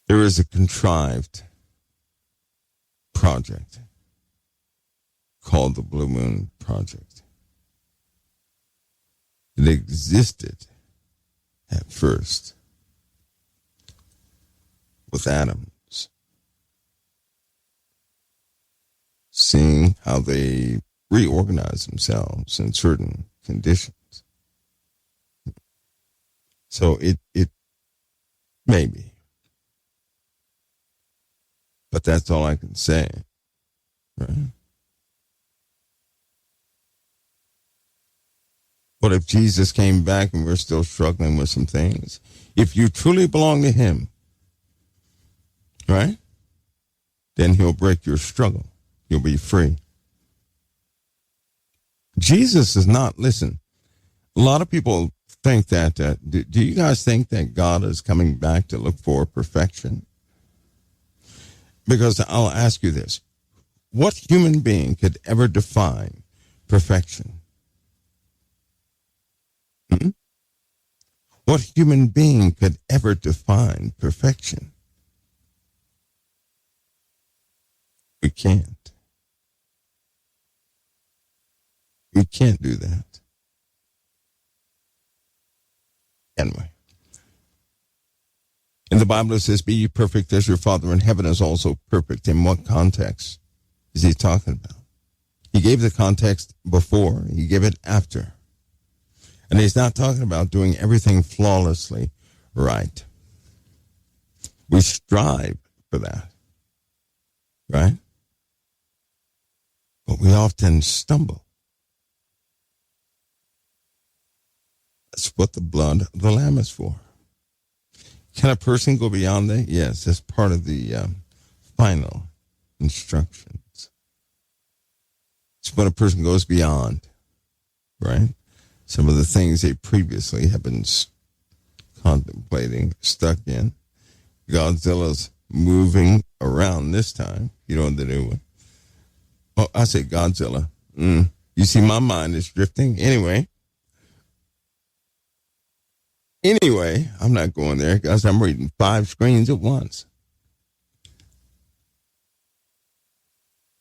[SPEAKER 1] There is a contrived project called the Blue Moon Project. It existed at first with atoms, seeing how they reorganize themselves in certain conditions. So it may be. But that's all I can say. Right? What if Jesus came back and we're still struggling with some things? If you truly belong to him, right? Then he'll break your struggle. You'll be free. Jesus is not, listen, a lot of people think that, do you guys think that God is coming back to look for perfection? Because I'll ask you this. What human being could ever define perfection? What human being could ever define perfection? We can't. We can't do that. Anyway. In the Bible it says, be ye perfect as your Father in heaven is also perfect. In what context is he talking about? He gave the context before, he gave it after. And he's not talking about doing everything flawlessly right. We strive for that, right? But we often stumble. That's what the blood of the Lamb is for. Can a person go beyond that? Yes, that's part of the final instructions. It's when a person goes beyond, right? Some of the things they previously have been contemplating, stuck in. Godzilla's moving around this time. You know the new one. Oh, I say Godzilla. You see, my mind is drifting. Anyway, I'm not going there because I'm reading 5 screens at once.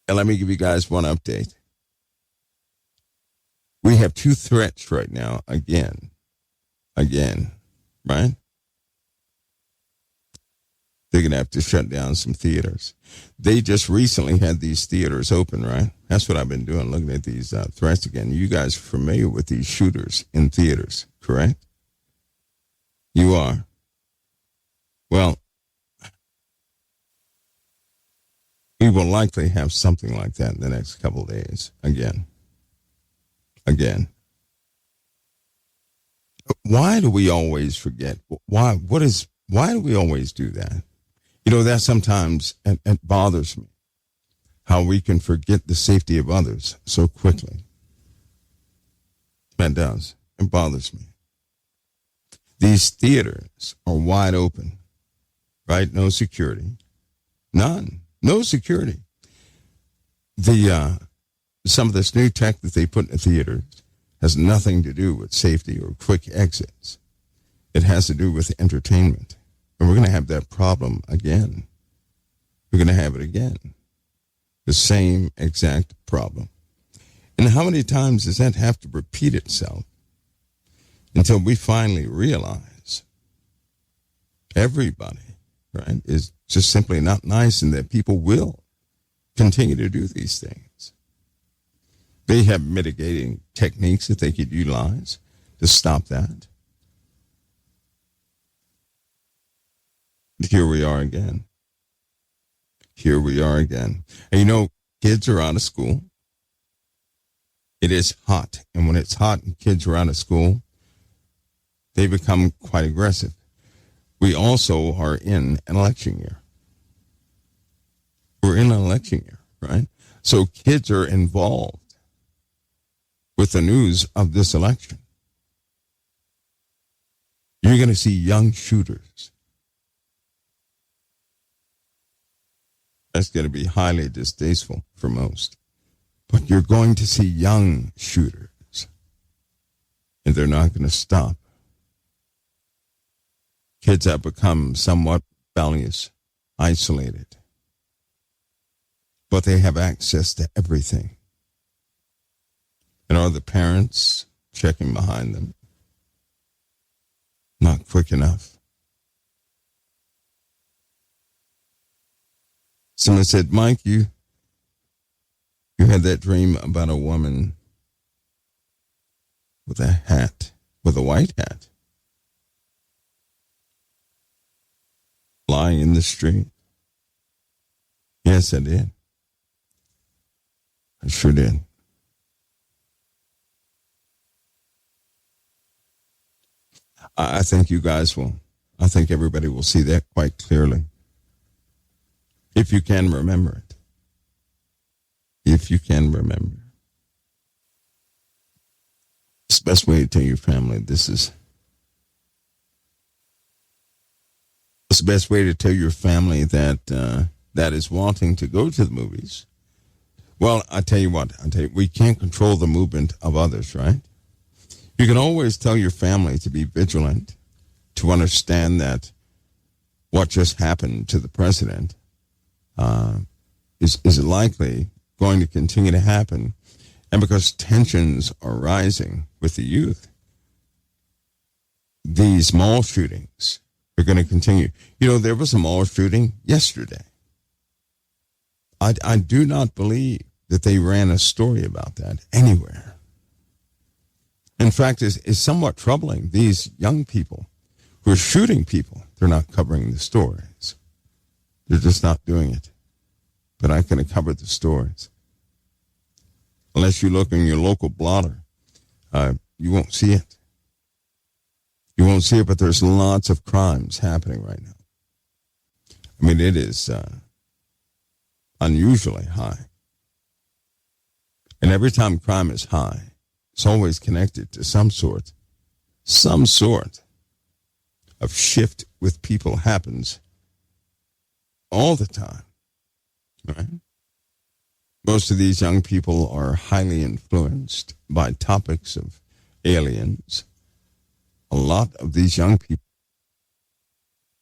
[SPEAKER 1] And let me give you guys one update. We have 2 threats right now, again, right? They're going to have to shut down some theaters. They just recently had these theaters open, right? That's what I've been doing, looking at these threats again. You guys are familiar with these shooters in theaters, correct? You are. Well, we will likely have something like that in the next couple of days. Again. Why do we always forget? Why do we always do that? That sometimes it bothers me how we can forget the safety of others so quickly. That does. It bothers me. These theaters are wide open, right? No security. None. No security. Some of this new tech that they put in the theaters has nothing to do with safety or quick exits. It has to do with entertainment. And we're going to have that problem again. We're going to have it again. The same exact problem. And how many times does that have to repeat itself until we finally realize everybody, right, is just simply not nice and that people will continue to do these things? They have mitigating techniques that they could utilize to stop that. Here we are again. And kids are out of school. It is hot. And when it's hot and kids are out of school, they become quite aggressive. We also are in an election year. We're in an election year, right? So kids are involved with the news of this election. You're going to see young shooters. That's going to be highly distasteful for most. But you're going to see young shooters. And they're not going to stop. Kids have become somewhat rebellious, isolated. But they have access to everything. And are the parents checking behind them? Not quick enough. Someone said, Mike, you had that dream about a woman with a hat, with a white hat, lying in the street. Yes, I did. I sure did. I think you guys will. I think everybody will see that quite clearly. If you can remember it. If you can remember. It's the best way to tell your family it's the best way to tell your family that that is wanting to go to the movies. Well, I tell you what, we can't control the movement of others, right? You can always tell your family to be vigilant, to understand that what just happened to the president is likely going to continue to happen. And because tensions are rising with the youth, these mall shootings are going to continue. There was a mall shooting yesterday. I do not believe that they ran a story about that anywhere. In fact, it's somewhat troubling. These young people who are shooting people, they're not covering the stories. They're just not doing it. But I can cover the stories. Unless you look in your local blotter, you won't see it. You won't see it, but there's lots of crimes happening right now. I mean, it is unusually high. And every time crime is high, it's always connected to some sort of shift with people happens all the time, right? Most of these young people are highly influenced by topics of aliens. A lot of these young people,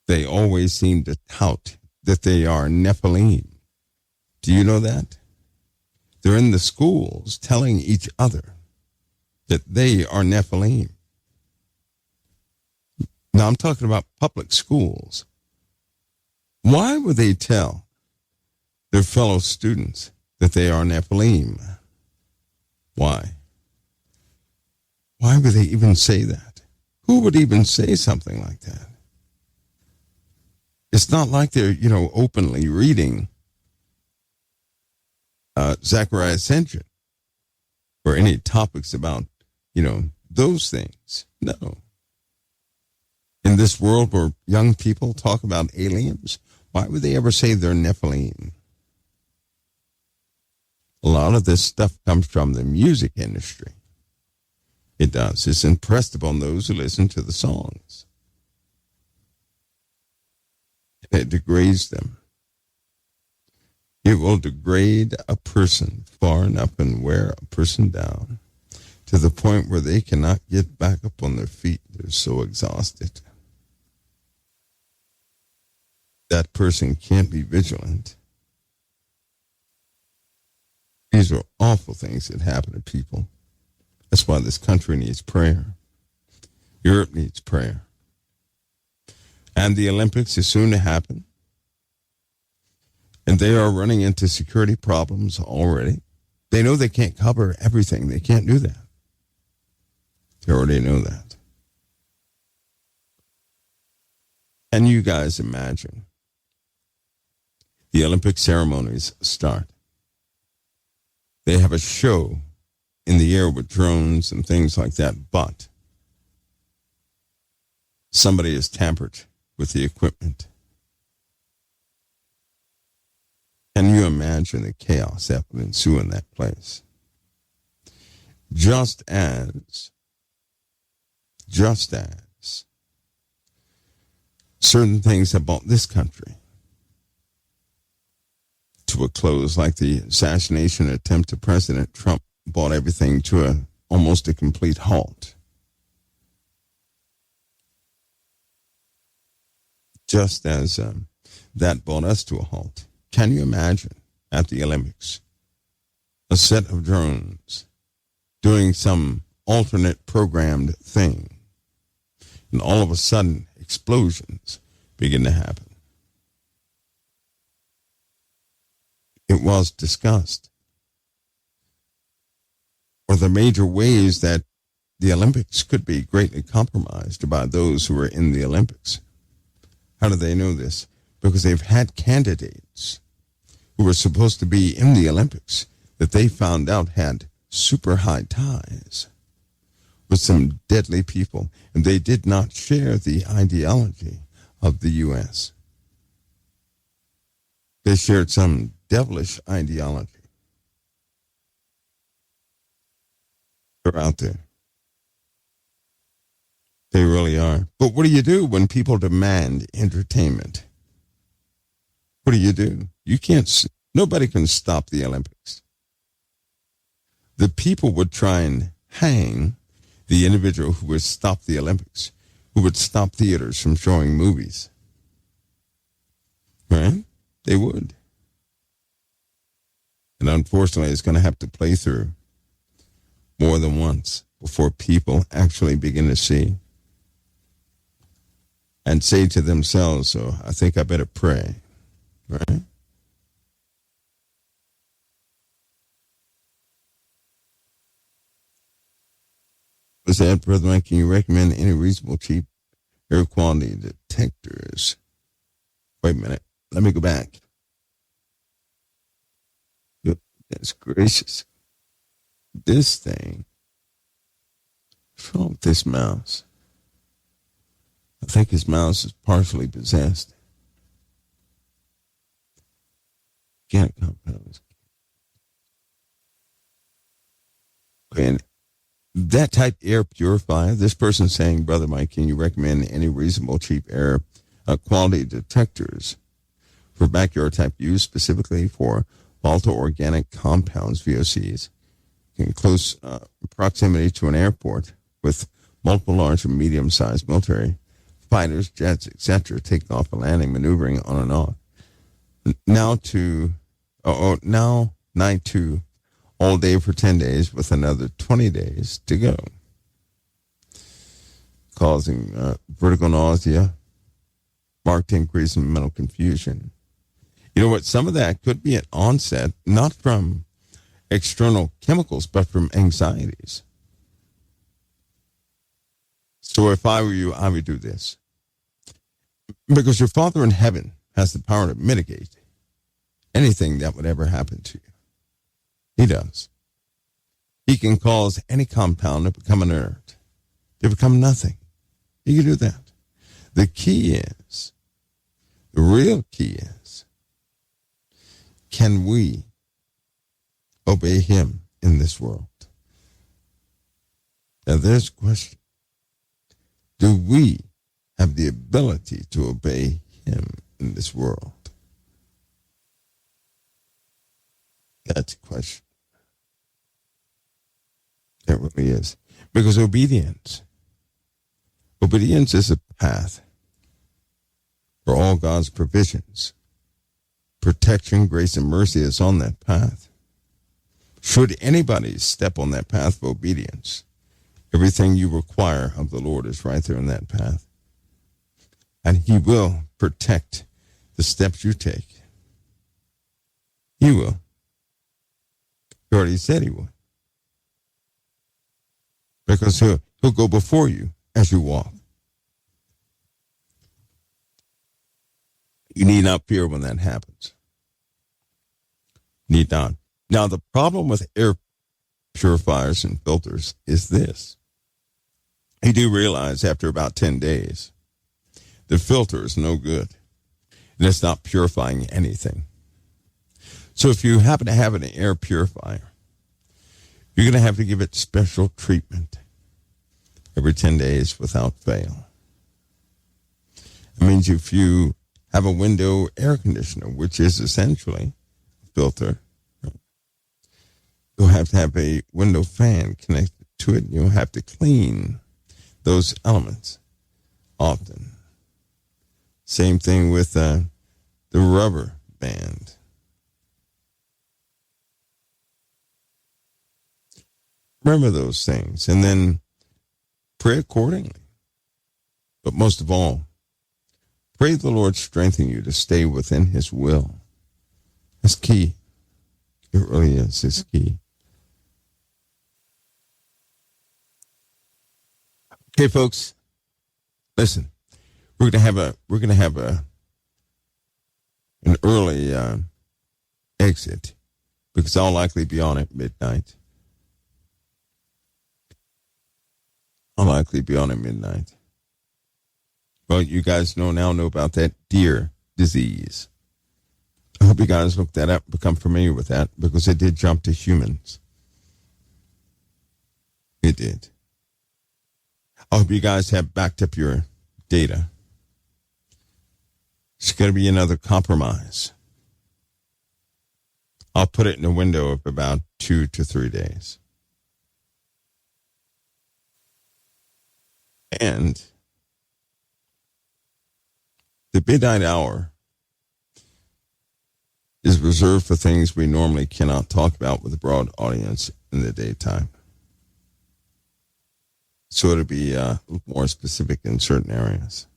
[SPEAKER 1] they always seem to tout that they are Nephilim. Do you know that? They're in the schools telling each other that they are Nephilim. Now, I'm talking about public schools. Why would they tell their fellow students that they are Nephilim? Why? Why would they even say that? Who would even say something like that? It's not like they're, openly reading Zechariah Ascension or any topics about, those things. No. In this world where young people talk about aliens, why would they ever say they're Nephilim? A lot of this stuff comes from the music industry. It does. It's impressed upon those who listen to the songs. It degrades them. It will degrade a person far enough and wear a person down to the point where they cannot get back up on their feet. They're so exhausted. That person can't be vigilant. These are awful things that happen to people. That's why this country needs prayer. Europe needs prayer. And the Olympics is soon to happen. And they are running into security problems already. They know they can't cover everything. They can't do that. They already know that. And you guys imagine the Olympic ceremonies start. They have a show in the air with drones and things like that, but somebody has tampered with the equipment. Can you imagine the chaos that would ensue in that place? Just as certain things have brought this country to a close, like the assassination attempt of President Trump brought everything to almost a complete halt. Just as that brought us to a halt. Can you imagine at the Olympics a set of drones doing some alternate programmed thing, and all of a sudden explosions begin to happen? It was discussed. Or the major ways that the Olympics could be greatly compromised by those who are in the Olympics. How do they know this? Because they've had candidates who were supposed to be in the Olympics that they found out had super high ties with some deadly people, and they did not share the ideology of the U.S. They shared some devilish ideology. They're out there. They really are. But what do you do when people demand entertainment? What do? You can't, nobody can stop the Olympics. The people would try and hang the individual who would stop the Olympics, who would stop theaters from showing movies. Right? They would. And unfortunately, it's going to have to play through more than once before people actually begin to see and say to themselves, so I think I better pray. Right? Was that, Brother Mike, can you recommend any reasonable, cheap air quality detectors? Wait a minute. Let me go back. Goodness gracious. This thing. What's wrong with this mouse? I think his mouse is partially possessed. Can't compound. And that type air purifier, this person saying, Brother Mike, can you recommend any reasonable, cheap air quality detectors for backyard type use, specifically for volatile organic compounds, VOCs, in close proximity to an airport with multiple large and medium-sized military fighters, jets, etc., taking off and landing, maneuvering on and off. Now night 2, all day for 10 days with another 20 days to go, causing vertigo, nausea, marked increase in mental confusion. You know what? Some of that could be an onset, not from external chemicals, but from anxieties. So if I were you, I would do this. Because your Father in heaven has the power to mitigate anything that would ever happen to you. He does. He can cause any compound to become inert, to become nothing. He can do that. The real key is, can we obey him in this world? Now there's a question. Do we have the ability to obey him in this world? That's a question. It really is. Because obedience is a path for all God's provisions. Protection, grace, and mercy is on that path. Should anybody step on that path of obedience, everything you require of the Lord is right there in that path. And he will protect the steps you take. He will. He already said he would. Because he'll go before you as you walk. You need not fear when that happens. Need not. Now, the problem with air purifiers and filters is this. You do realize after about 10 days, the filter is no good. And it's not purifying anything. So if you happen to have an air purifier, you're going to have to give it special treatment every 10 days without fail. It means if you have a window air conditioner, which is essentially a filter, you'll have to have a window fan connected to it. You'll have to clean those elements often. Same thing with the rubber band. Remember those things and then pray accordingly. But most of all, pray the Lord strengthen you to stay within his will. That's key. It really is. It's key. Okay, folks, listen. We're gonna have an early exit because I'll likely be on at midnight. Well, you guys know about that deer disease. I hope you guys look that up, become familiar with that, because it did jump to humans. It did. I hope you guys have backed up your data. It's going to be another compromise. I'll put it in a window of about 2 to 3 days. And the midnight hour is reserved for things we normally cannot talk about with a broad audience in the daytime. So it'll be more specific in certain areas.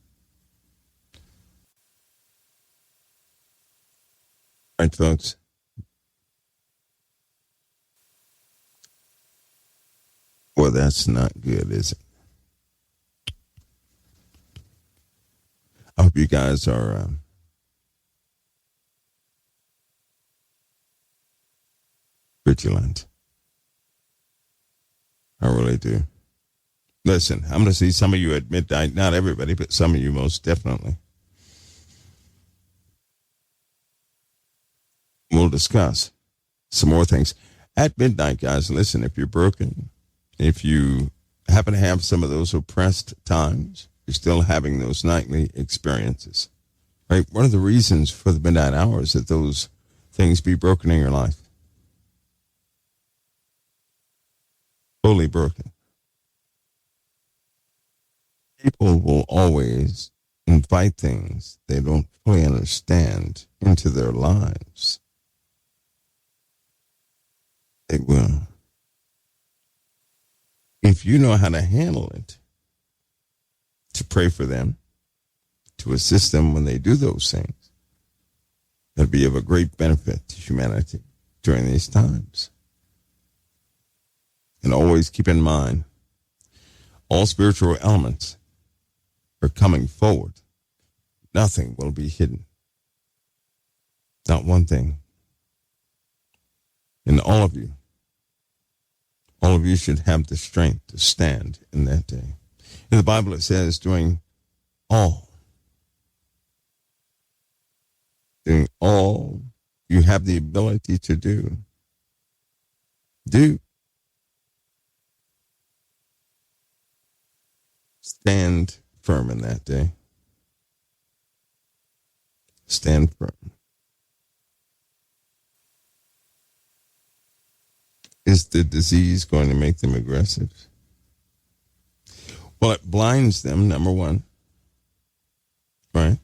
[SPEAKER 1] All right, folks. Well, that's not good, is it? I hope you guys are vigilant. I really do. Listen, I'm going to see some of you at midnight. Not everybody, but some of you most definitely. We'll discuss some more things. At midnight, guys, listen, if you're broken, if you happen to have some of those oppressed times, you're still having those nightly experiences, right? One of the reasons for the midnight hour is that those things be broken in your life. Totally broken. People will always invite things they don't fully understand into their lives. They will. If you know how to handle it, to pray for them, to assist them when they do those things, that'd be of a great benefit to humanity during these times. And always keep in mind, all spiritual elements are coming forward Nothing will be hidden. Not one thing. And all of you should have the strength to stand in that day. In the Bible it says, doing all you have the ability to do. Stand firm in that day. Stand firm. Is the disease going to make them aggressive? Well, it blinds them, number one. Right?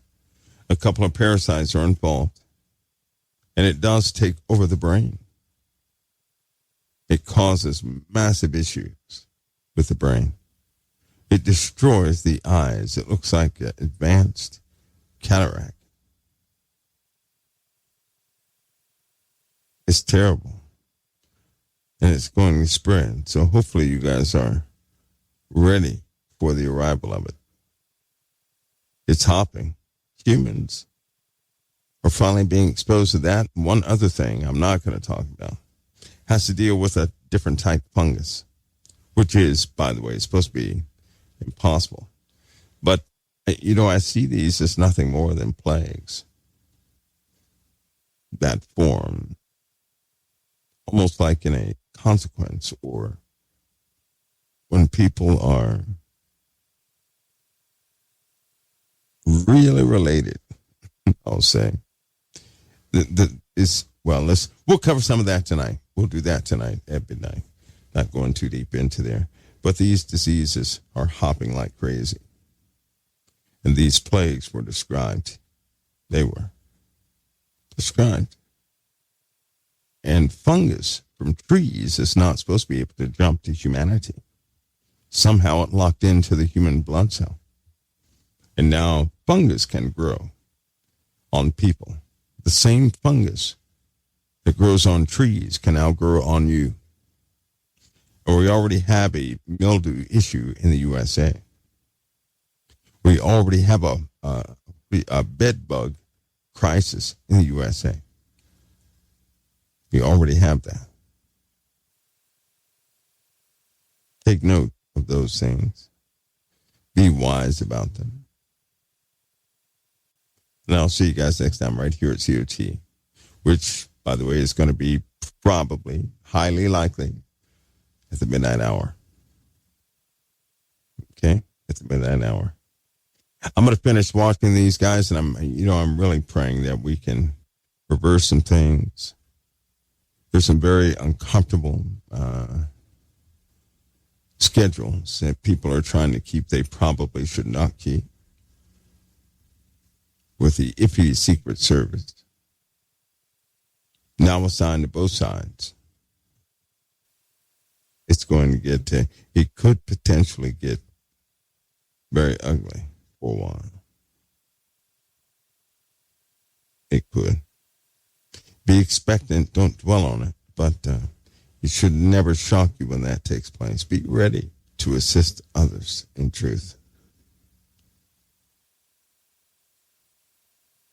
[SPEAKER 1] A couple of parasites are involved. And it does take over the brain. It causes massive issues with the brain. It destroys the eyes. It looks like an advanced cataract. It's terrible. And it's going to spread. So hopefully you guys are ready for the arrival of it. It's hopping. Humans are finally being exposed to that. One other thing I'm not going to talk about has to deal with a different type of fungus, which is, by the way, supposed to be impossible. But, I see these as nothing more than plagues that form almost like in a consequence, or when people are really related, I'll say. We'll cover some of that tonight. We'll do that tonight at midnight. Not going too deep into there. But these diseases are hopping like crazy. And these plagues were described. They were described. And fungus from trees is not supposed to be able to jump to humanity. Somehow it locked into the human blood cell. And now fungus can grow on people. The same fungus that grows on trees can now grow on you. Or we already have a mildew issue in the USA. We already have a bed bug crisis in the USA. We already have that. Take note of those things. Be wise about them. And I'll see you guys next time right here at CoT, which, by the way, is going to be probably, highly likely, at the midnight hour. Okay? At the midnight hour. I'm going to finish watching these guys, and I'm really praying that we can reverse some things. There's some very uncomfortable schedules that people are trying to keep they probably should not keep with the iffy Secret Service. Now assigned to both sides. It's going to get it could potentially get very ugly for a while. It could. Be expectant, don't dwell on it, but it should never shock you when that takes place. Be ready to assist others in truth.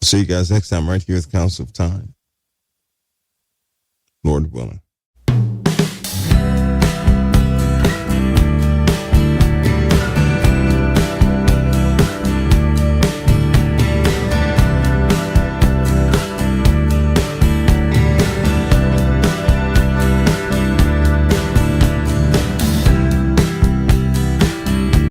[SPEAKER 1] See you guys next time right here at the Council of Time. Lord willing.